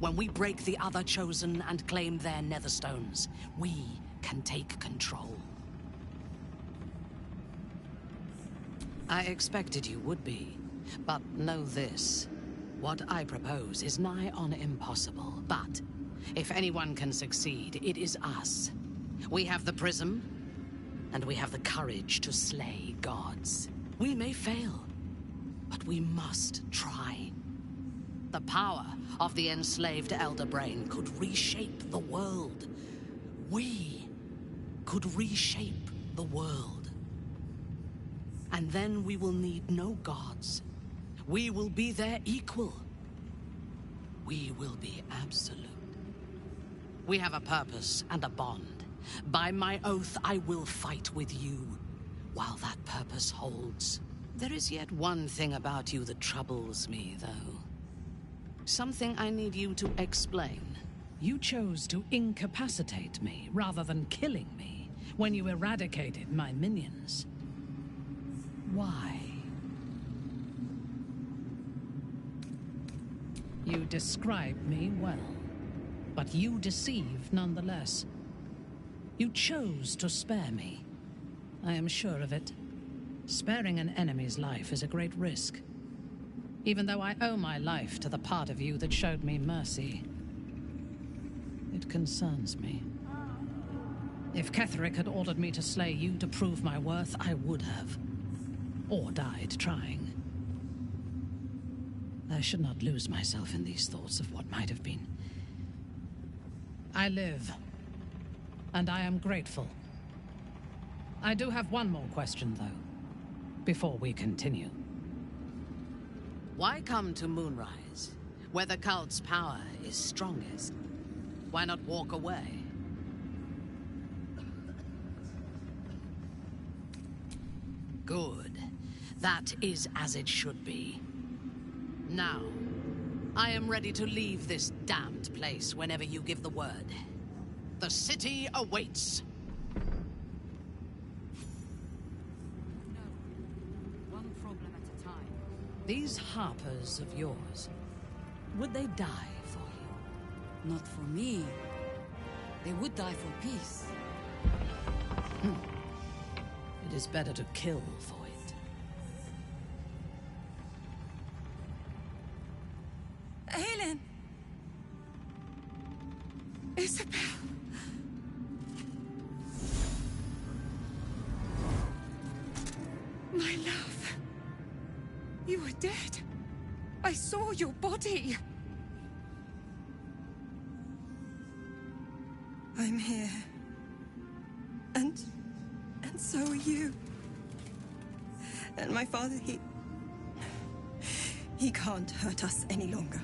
When we break the other Chosen and claim their Netherstones, we can take control. I expected you would be, but know this. What I propose is nigh on impossible, but if anyone can succeed, it is us. We have the prism, and we have the courage to slay gods. We may fail, but we must try. The power of the enslaved Elder Brain could reshape the world. We could reshape the world. And then we will need no gods. We will be their equal. We will be absolute. We have a purpose and a bond. By my oath, I will fight with you while that purpose holds. There is yet one thing about you that troubles me, though. Something I need you to explain. You chose to incapacitate me rather than killing me when you eradicated my minions. Why? You described me well, but you deceived nonetheless. You chose to spare me. I am sure of it. Sparing an enemy's life is a great risk. Even though I owe my life to the part of you that showed me mercy, it concerns me. If Ketheric had ordered me to slay you to prove my worth, I would have. Or died trying. I should not lose myself in these thoughts of what might have been. I live, and I am grateful. I do have one more question, though, before we continue. Why come to Moonrise, where the cult's power is strongest? Why not walk away? Good. That is as it should be. Now, I am ready to leave this damned place whenever you give the word. The city awaits. No. One problem at a time. These harpers of yours, would they die for you? Not for me. They would die for peace. It is better to kill for it. Helen! Isabel! My love! You were dead. I saw your body. I'm here. And so are you. And my father, he can't hurt us any longer.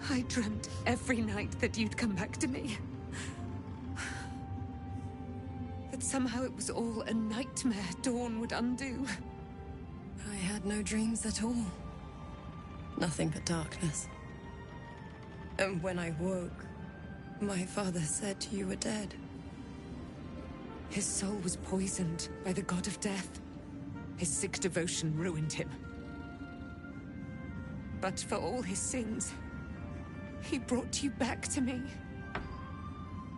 I dreamt every night that you'd come back to me. That somehow it was all a nightmare Dawn would undo. I had no dreams at all. Nothing but darkness. And when I woke, my father said you were dead. His soul was poisoned by the god of death. His sick devotion ruined him. But for all his sins, he brought you back to me.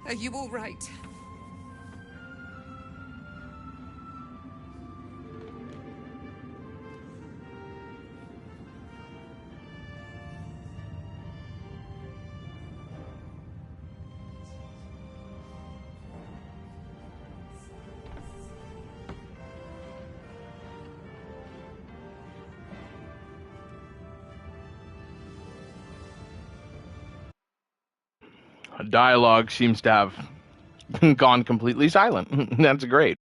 Are you all right? Dialogue seems to have gone completely silent. That's great.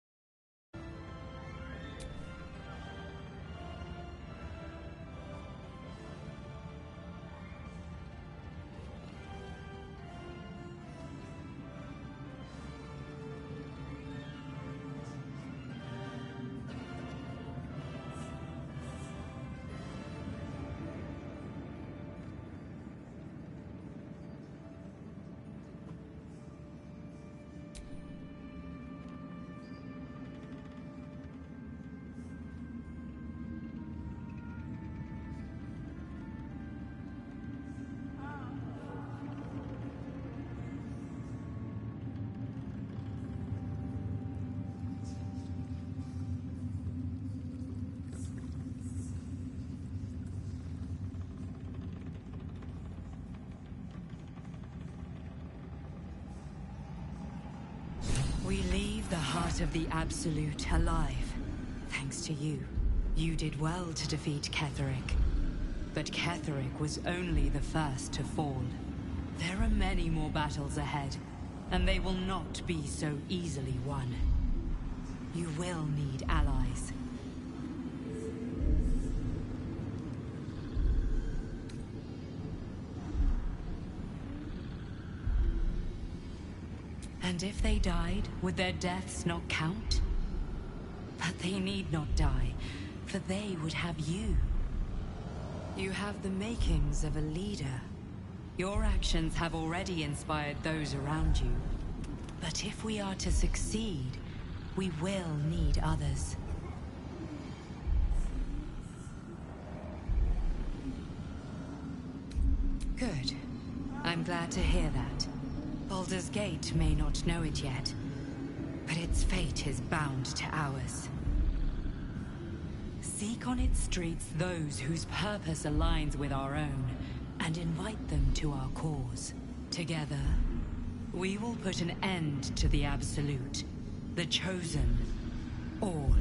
We leave the heart of the Absolute alive. Thanks to you. You did well to defeat Ketheric. But Ketheric was only the first to fall. There are many more battles ahead, and they will not be so easily won. You will need allies. And if they died, would their deaths not count? But they need not die, for they would have you. You have the makings of a leader. Your actions have already inspired those around you. But if we are to succeed, we will need others. Good. I'm glad to hear that. Baldur's Gate may not know it yet, but its fate is bound to ours. Seek on its streets those whose purpose aligns with our own, and invite them to our cause. Together, we will put an end to the Absolute, the Chosen, all.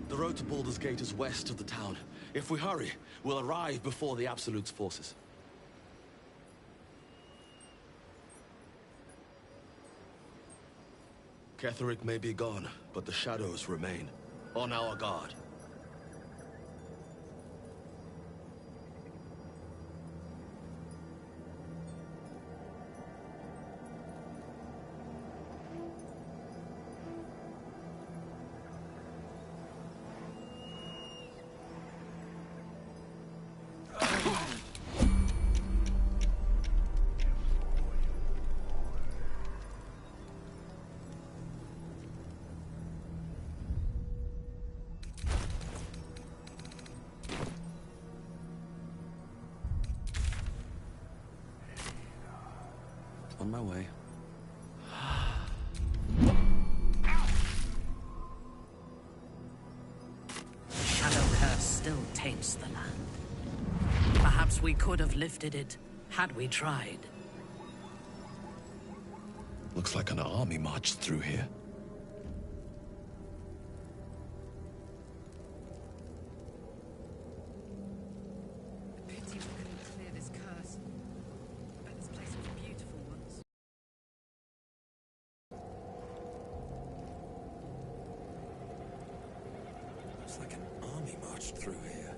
The road to Baldur's Gate is west of the town. If we hurry, we'll arrive before the Absolute's forces. Ketheric may be gone, but the shadows remain. On our guard. On my way. The Shadow Curse still taints the land. Perhaps we could have lifted it, had we tried. Looks like an army marched through here. Pity we couldn't clear this curse. But this place was beautiful once. Looks like an army marched through here.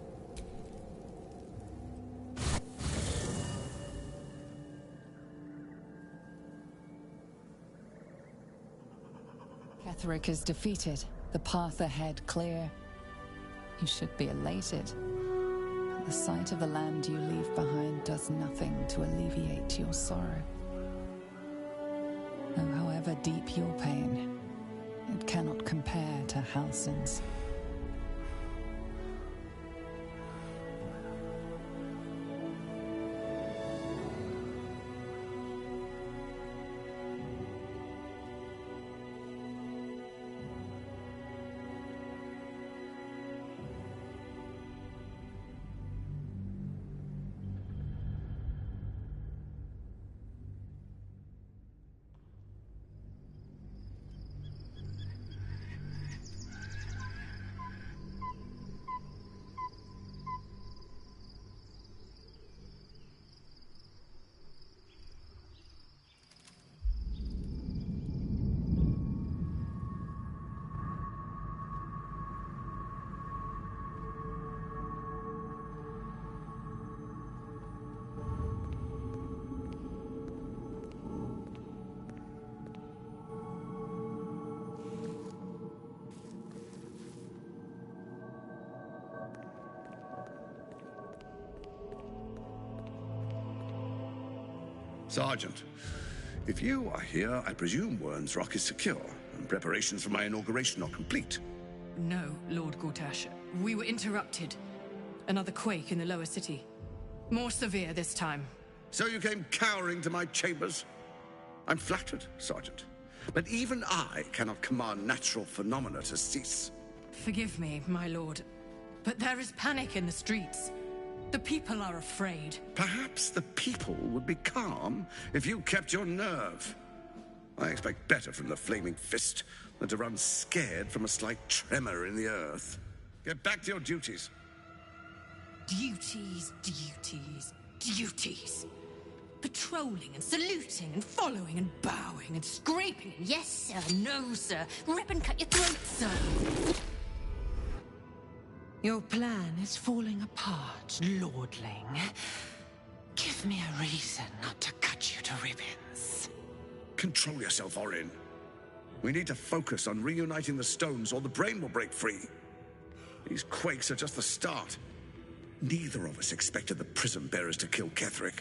Ketheric is defeated, the path ahead clear. You should be elated. But the sight of the land you leave behind does nothing to alleviate your sorrow. Though however deep your pain, it cannot compare to Halsin's. Sergeant, if you are here, I presume Wern's Rock is secure, and preparations for my inauguration are complete. No, Lord Gortash. We were interrupted. Another quake in the lower city. More severe this time. So you came cowering to my chambers? I'm flattered, Sergeant. But even I cannot command natural phenomena to cease. Forgive me, my lord, but there is panic in the streets. The people are afraid. Perhaps the people would be calm if you kept your nerve. I expect better from the Flaming Fist than to run scared from a slight tremor in the earth. Get back to your duties. Duties, duties, duties. Patrolling and saluting and following and bowing and scraping. Yes, sir. No, sir. Rip and cut your throat, sir. Your plan is falling apart, Lordling. Give me a reason not to cut you to ribbons. Control yourself, Orin. We need to focus on reuniting the stones or the brain will break free. These quakes are just the start. Neither of us expected the prison bearers to kill Ketheric.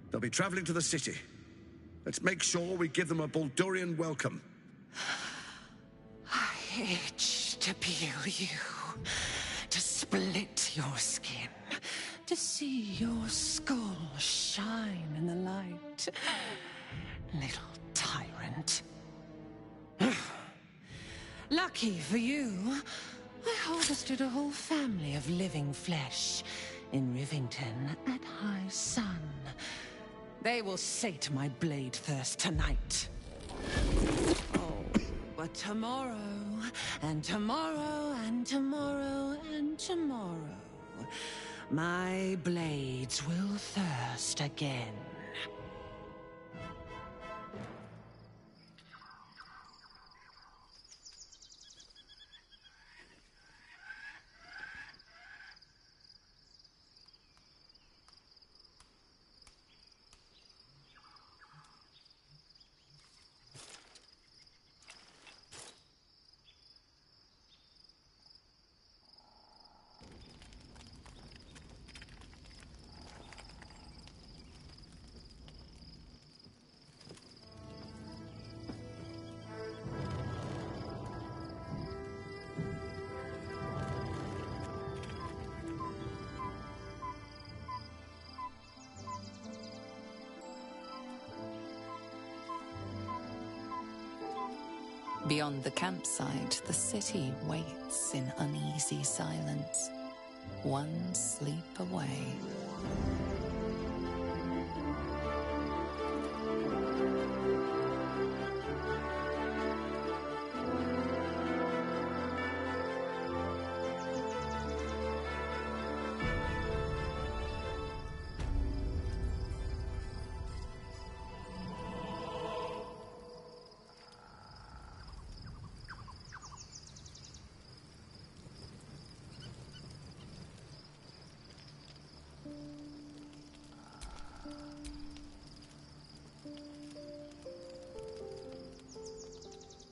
They'll be traveling to the city. Let's make sure we give them a Baldurian welcome. I itch to peel you, to split your skin, to see your skull shine in the light. Little tyrant. Lucky for you, I harvested a whole family of living flesh in Rivington at high sun. They will sate my blade thirst tonight. Oh, But tomorrow, and tomorrow, and tomorrow, and tomorrow, my blades will thirst again. Beyond the campsite, the city waits in uneasy silence, one sleep away.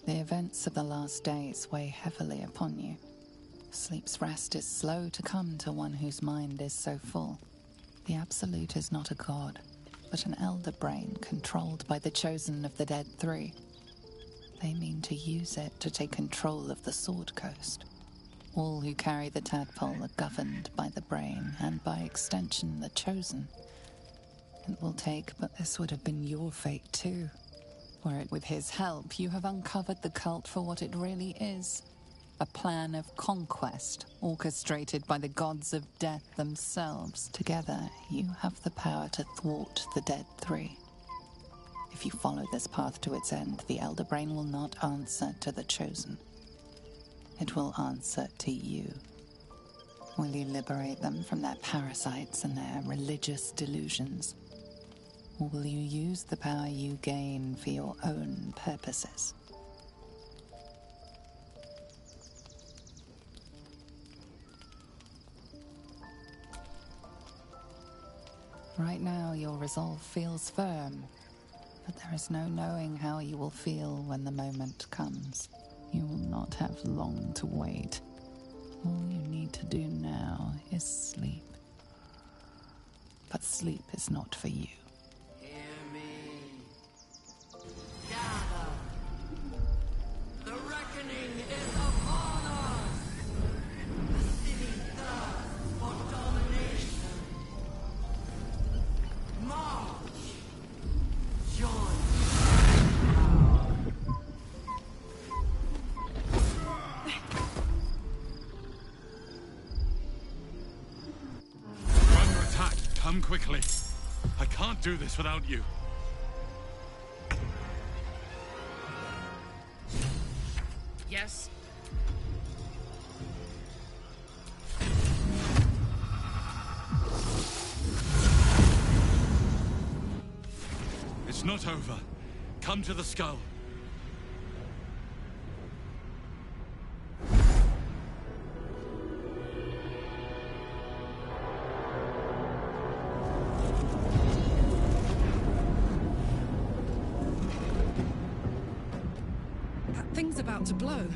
The events of the last days weigh heavily upon you. Sleep's rest is slow to come to one whose mind is so full. The Absolute is not a god, but an elder brain controlled by the chosen of the Dead Three. They mean to use it to take control of the Sword Coast. All who carry the tadpole are governed by the brain, and by extension the chosen. It will take, but this would have been your fate too. Were it with his help, you have uncovered the cult for what it really is. A plan of conquest, orchestrated by the gods of death themselves. Together, you have the power to thwart the Dead Three. If you follow this path to its end, the Elder Brain will not answer to the Chosen. It will answer to you. Will you liberate them from their parasites and their religious delusions? Or will you use the power you gain for your own purposes? Right now, your resolve feels firm, but there is no knowing how you will feel when the moment comes. You will not have long to wait. All you need to do now is sleep. But sleep is not for you. The reckoning is upon us! The city thirsts for domination. March! Join We're under attack. Come quickly. I can't do this without you. Yes? It's not over. Come to the skull. That thing's about to blow.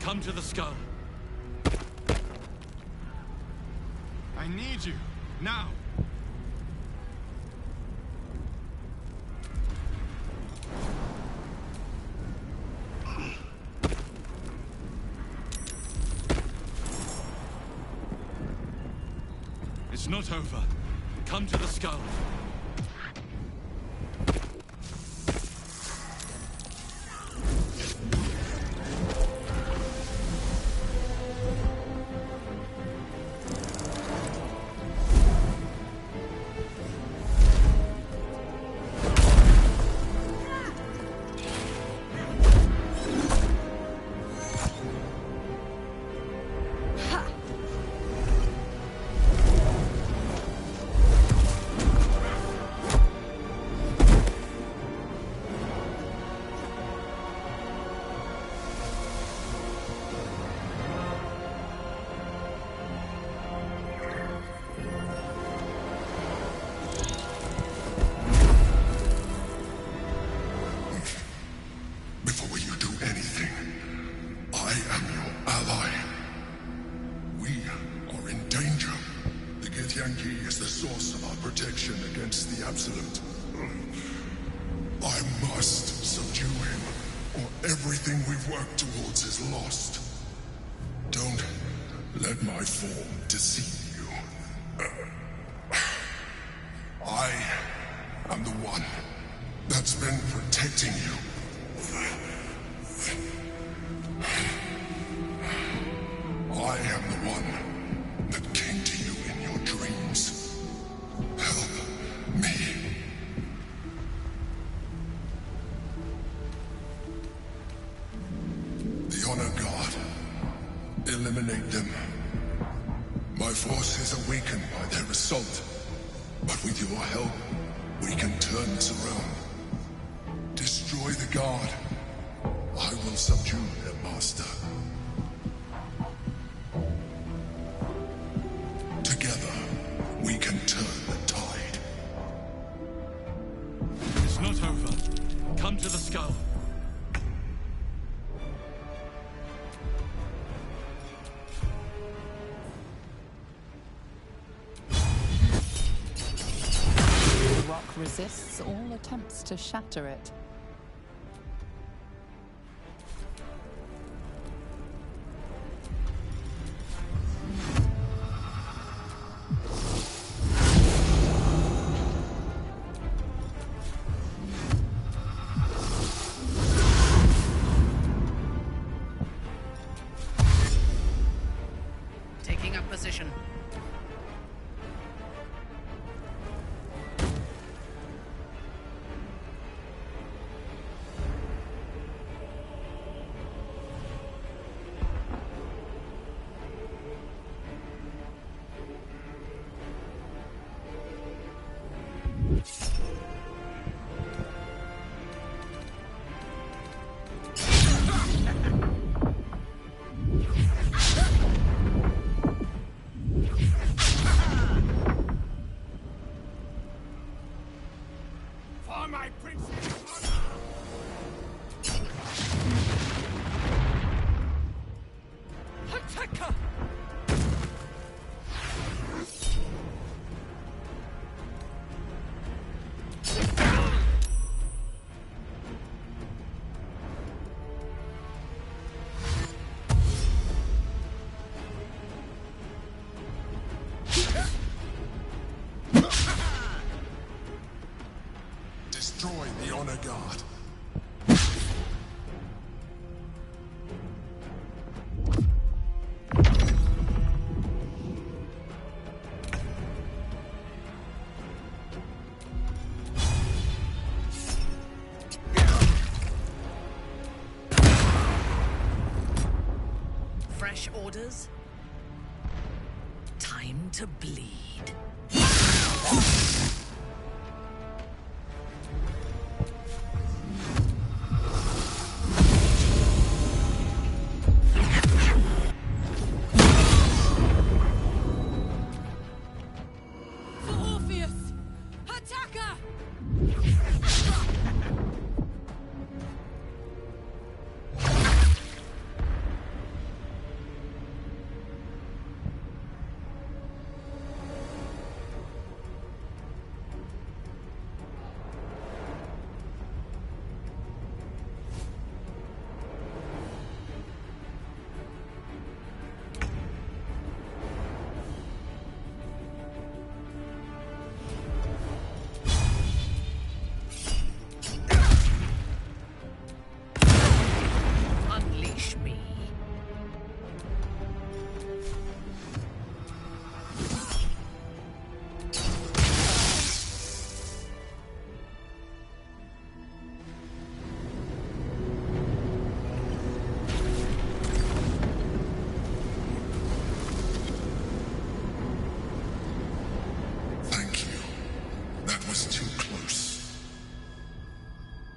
Come to the skull. I need you, now. It's not over. Come to the skull. Before you do anything, I am your ally. We are in danger. The Githyanki is the source of our protection against the Absolute. I must subdue him, or everything we've worked towards is lost. Don't let my form deceive you. I am the one that's been protecting you. I am the one that came to you in your dreams. Help me. The Honor God. Eliminate them. My force is awakened by their assault. But with your help, we can turn this around. Destroy the God. I will subdue their master. Together, we can turn the tide. It's not over. Come to the skull. The rock resists all attempts to shatter it. Taking up position. For my princess! Attacker! Destroy the Honor God. Fresh orders? Time to bleed.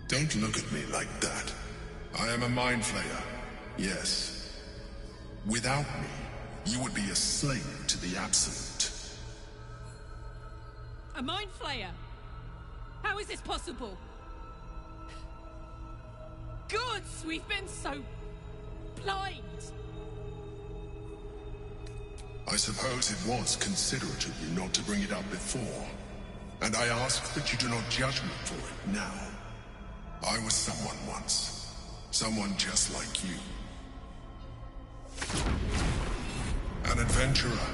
Don't look at me like that. I am a mind flayer. Yes. Without me, you would be a slave to the Absolute. A mind flayer? How is this possible? Gods, we've been so blind. I suppose it was considerate of you not to bring it up before. And I ask that you do not judge me for it now. I was someone once. Someone just like you. An adventurer.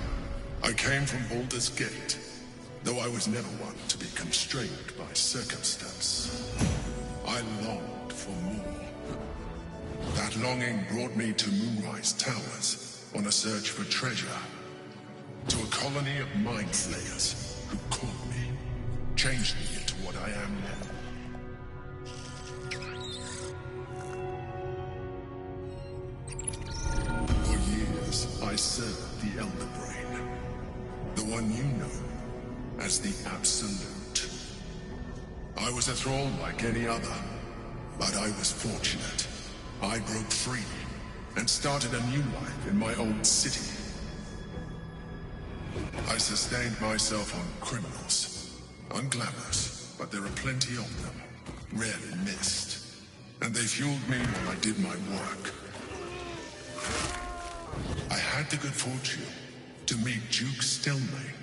I came from Baldur's Gate, though I was never one to be constrained by circumstance. I longed for more. That longing brought me to Moonrise Towers on a search for treasure. To a colony of mind flayers who caught me, changed me into what I am now. I served the Elder Brain, the one you know as the Absolute. I was a thrall like any other, but I was fortunate. I broke free and started a new life in my old city. I sustained myself on criminals, unglamorous, but there are plenty of them, rarely missed, and they fueled me while I did my work. I had the good fortune to meet Duke Stelmane.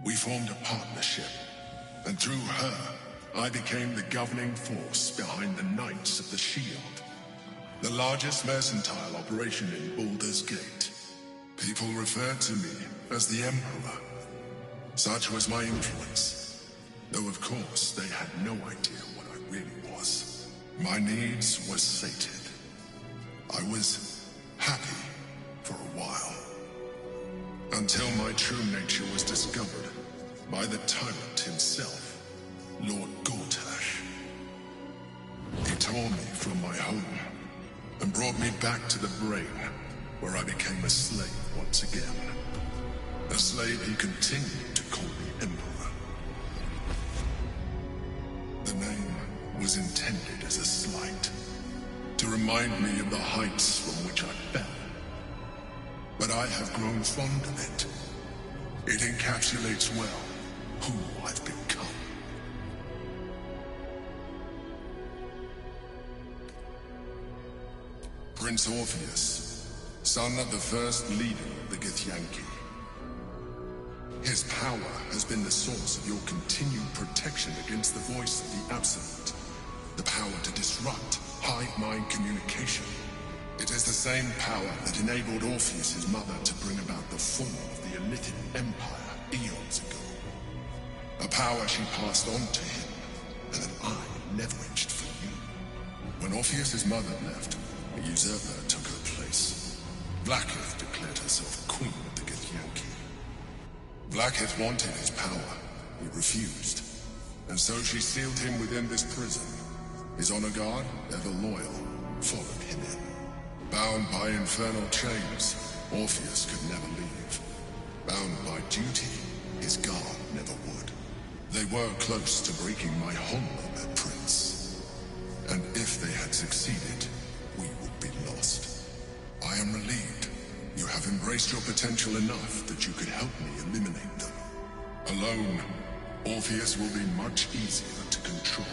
We formed a partnership, and through her, I became the governing force behind the Knights of the Shield, the largest mercantile operation in Baldur's Gate. People referred to me as the Emperor. Such was my influence, though of course they had no idea what I really was. My needs were sated. I was happy for a while, until my true nature was discovered by the tyrant himself, Lord Gortash. He tore me from my home and brought me back to the Brain, where I became a slave once again. A slave he continued to call the Emperor. The name was intended as a slight, to remind me of the heights from which I fell. But I have grown fond of it. It encapsulates well who I've become. Prince Orpheus, son of the first leader of the Githyanki. His power has been the source of your continued protection against the voice of the Absolute. The power to disrupt hive-mind communication. It is the same power that enabled Orpheus' mother to bring about the fall of the Elitid Empire eons ago. A power she passed on to him, and that I leveraged for you. When Orpheus' mother left, a usurper took her place. Blackith declared herself queen of the Githyanki. Blackith wanted his power. He refused. And so she sealed him within this prison. His honor guard, ever loyal, followed him in. Bound by infernal chains, Orpheus could never leave. Bound by duty, They were close to breaking my honor, Prince. And if they had succeeded, we would be lost. I am relieved. You have embraced your potential enough that you could help me eliminate them. Alone, Orpheus will be much easier to control.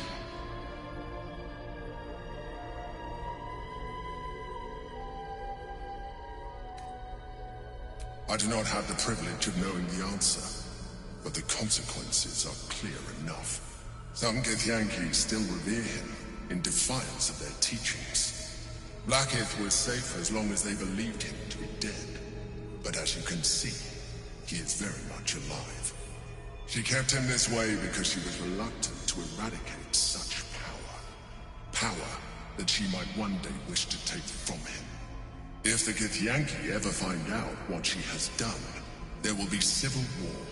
I do not have the privilege of knowing the answer, but the consequences are clear enough. Some Githyanki still revere him, in defiance of their teachings. Blackith was safe as long as they believed him to be dead. But as you can see, he is very much alive. She kept him this way because she was reluctant to eradicate such power. Power that she might one day wish to take from him. If the Githyanki ever find out what she has done, there will be civil war.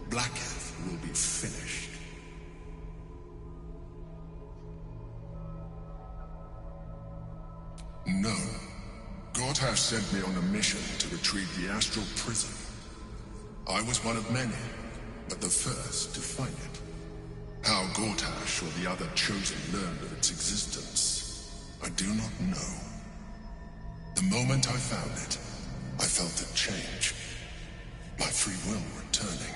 Blackith will be finished. No. Gortash sent me on a mission to retrieve the astral prison. I was one of many, but the first to find it. How Gortash or the other chosen learned of its existence, I do not know. The moment I found it, I felt a change. My free will returning.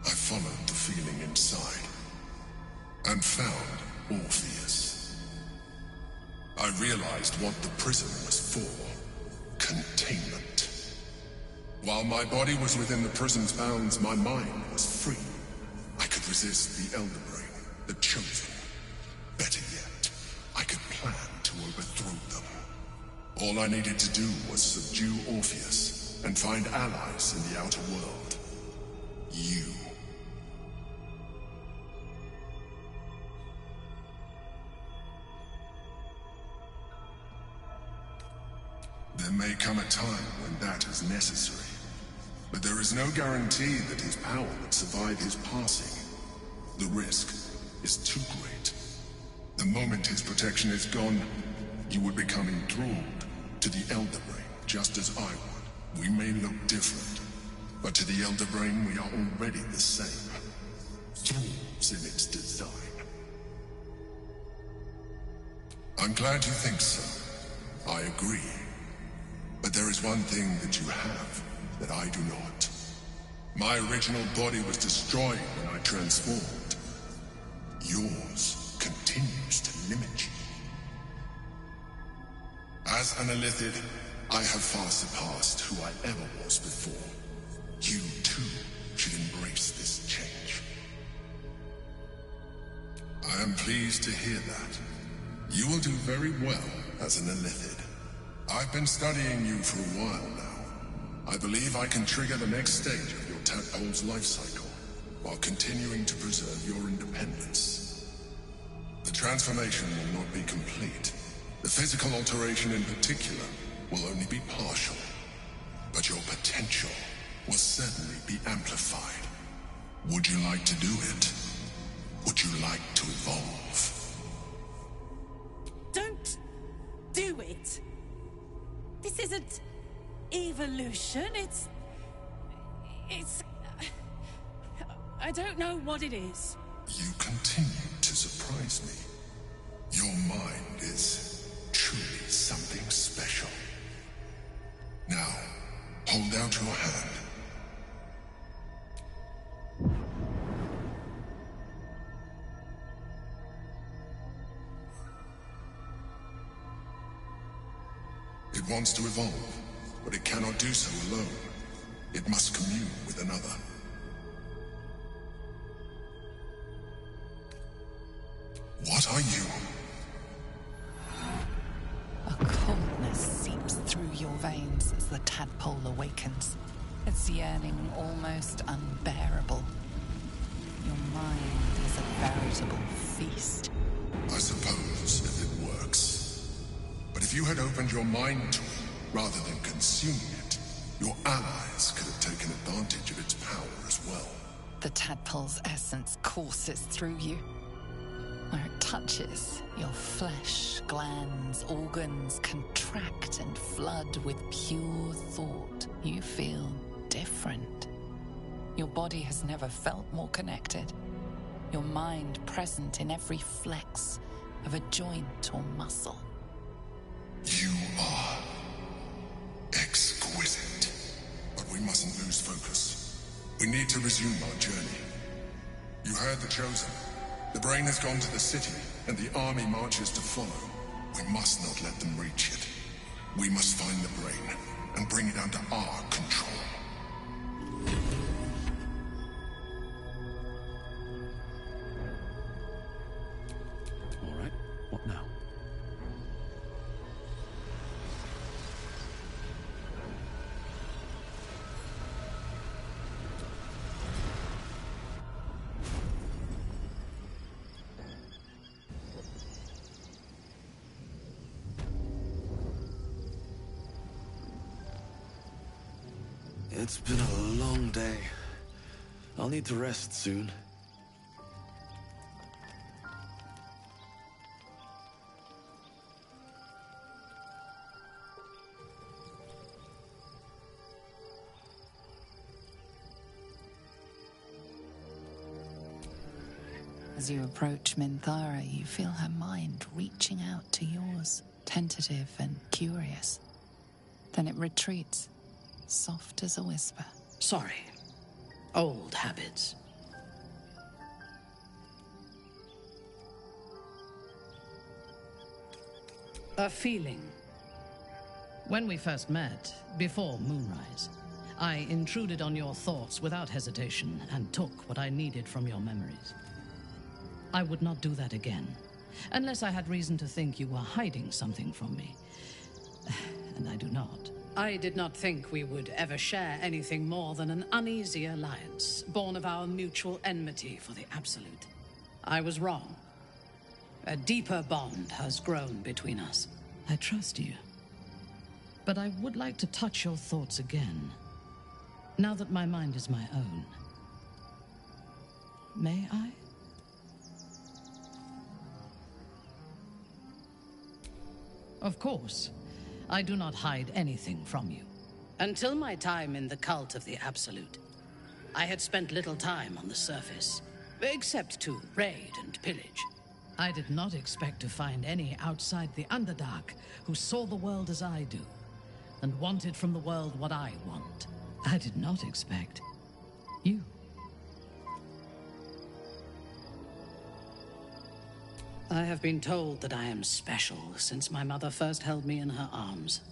I followed the feeling inside, and found Orpheus. I realized what the prison was for. Containment. While my body was within the prison's bounds, my mind was free. I could resist the Elder Brain, the Chosen. Better yet, I could plan to overthrow them. All I needed to do was subdue Orpheus, and find allies in the outer world. You. There may come a time when that is necessary, but there is no guarantee that his power would survive his passing. The risk is too great. The moment his protection is gone, you would become enthralled to the Elder Brain, just as I would. We may look different, but to the Elder Brain we are already the same. Thralls in its design. I'm glad you think so. I agree. But there is one thing that you have that I do not. My original body was destroyed when I transformed. Yours continues to limit you. As an Illithid, I have far surpassed who I ever was before. You, too, should embrace this change. I am pleased to hear that. You will do very well as an Illithid. I've been studying you for a while now. I believe I can trigger the next stage of your tadpole's life cycle, while continuing to preserve your independence. The transformation will not be complete. The physical alteration in particular will only be partial. But your potential will certainly be amplified. Would you like to do it? Would you like to evolve? Don't do it! This isn't evolution, it's... I don't know what it is. You continue to surprise me. Your mind is truly something special. Now, hold out your hand. It wants to evolve, but it cannot do so alone. It must commune with another. What are you? A coldness seeps through your veins as the tadpole awakens, its yearning almost unbearable. Your mind is a veritable feast. I suppose, if it works. But if you had opened your mind to it, rather than consuming it, your allies could have taken advantage of its power as well. The tadpole's essence courses through you. Where it touches, your flesh, glands, organs contract and flood with pure thought. You feel different. Your body has never felt more connected. Your mind present in every flex of a joint or muscle. You are exquisite. But we mustn't lose focus. We need to resume our journey. You heard the Chosen. The brain has gone to the city, and the army marches to follow. We must not let them reach it. We must find the brain and bring it under our control. All right, what now? It's been a long day. I'll need to rest soon. As you approach Minthara, you feel her mind reaching out to yours, tentative and curious. Then it retreats, soft as a whisper. Sorry. Old habits. A feeling. When we first met, before moonrise, I intruded on your thoughts without hesitation and took what I needed from your memories. I would not do that again, unless I had reason to think you were hiding something from me. And I do not. I did not think we would ever share anything more than an uneasy alliance, born of our mutual enmity for the Absolute. I was wrong. A deeper bond has grown between us. I trust you. But I would like to touch your thoughts again, now that my mind is my own. May I? Of course. I do not hide anything from you. Until my time in the cult of the Absolute, I had spent little time on the surface, except to raid and pillage. I did not expect to find any outside the Underdark who saw the world as I do, and wanted from the world what I want. I did not expect you. I have been told that I am special since my mother first held me in her arms.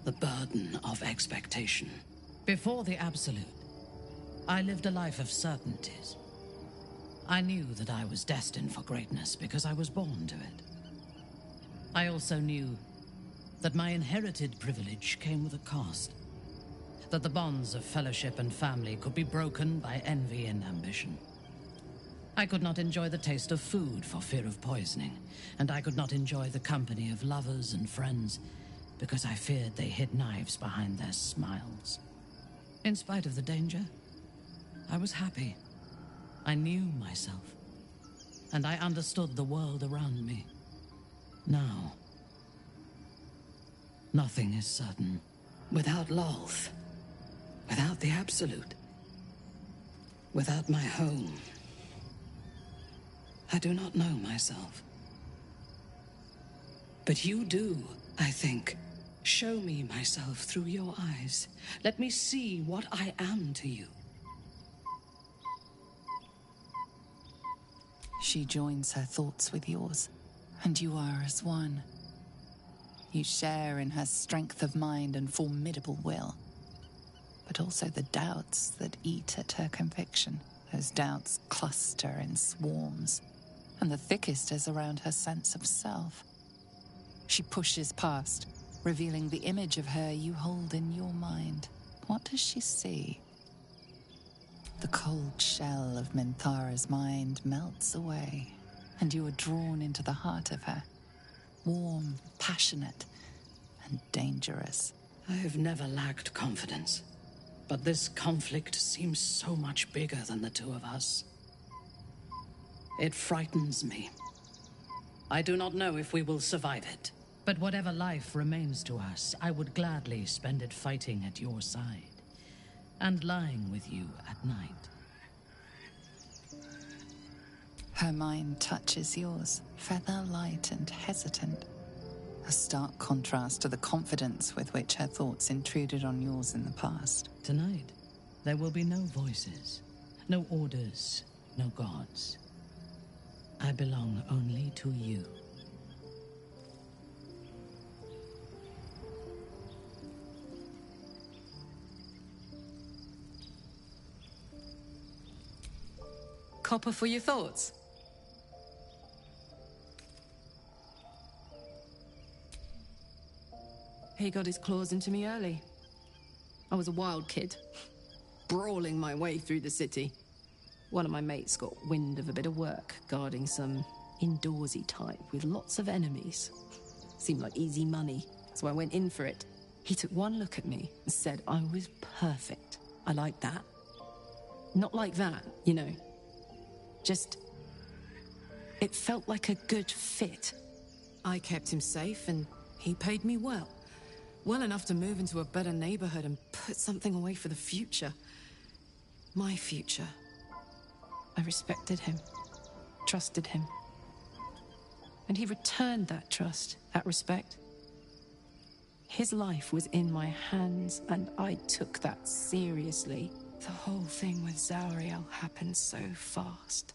The burden of expectation. Before the Absolute, I lived a life of certainties. I knew that I was destined for greatness because I was born to it. I also knew that my inherited privilege came with a cost. That the bonds of fellowship and family could be broken by envy and ambition. I could not enjoy the taste of food for fear of poisoning, and I could not enjoy the company of lovers and friends because I feared they hid knives behind their smiles. In spite of the danger, I was happy. I knew myself, and I understood the world around me. Now, nothing is certain. Without Lolth, without the Absolute, without my home, I do not know myself. But you do, I think. Show me myself through your eyes. Let me see what I am to you. She joins her thoughts with yours, and you are as one. You share in her strength of mind and formidable will, but also the doubts that eat at her conviction. Those doubts cluster in swarms, and the thickest is around her sense of self. She pushes past, revealing the image of her you hold in your mind. What does she see? The cold shell of Minthara's mind melts away, and you are drawn into the heart of her, warm, passionate, and dangerous. I have never lacked confidence, but this conflict seems so much bigger than the two of us. It frightens me. I do not know if we will survive it, but whatever life remains to us, I would gladly spend it fighting at your side. and lying with you at night. Her mind touches yours, feather light and hesitant. A stark contrast to the confidence with which her thoughts intruded on yours in the past. Tonight, there will be no voices, no orders, no gods. I belong only to you. Copper for your thoughts. He got his claws into me early. I was a wild kid, brawling my way through the city. One of my mates got wind of a bit of work guarding some indoorsy type with lots of enemies. Seemed like easy money, so I went in for it. He took one look at me and said I was perfect. I liked that. Not like that, you know. Just... it felt like a good fit. I kept him safe and he paid me well. Well enough to move into a better neighborhood and put something away for the future. My future. I respected him, trusted him. And he returned that trust, that respect. His life was in my hands, and I took that seriously. The whole thing with Zauriel happened so fast.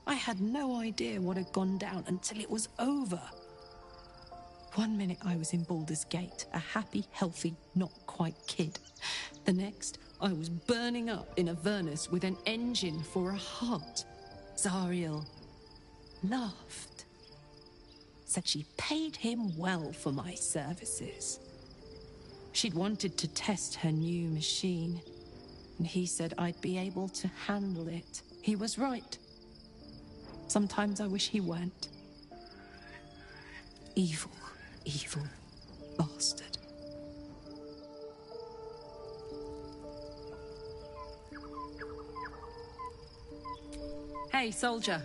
I had no idea what had gone down until it was over. One minute I was in Baldur's Gate, a happy, healthy, not quite kid. The next, I was burning up in Avernus with an engine for a heart. Zariel laughed. Said she paid him well for my services. She'd wanted to test her new machine, and he said I'd be able to handle it. He was right. Sometimes I wish he weren't. Evil, evil bastard. Hey, soldier.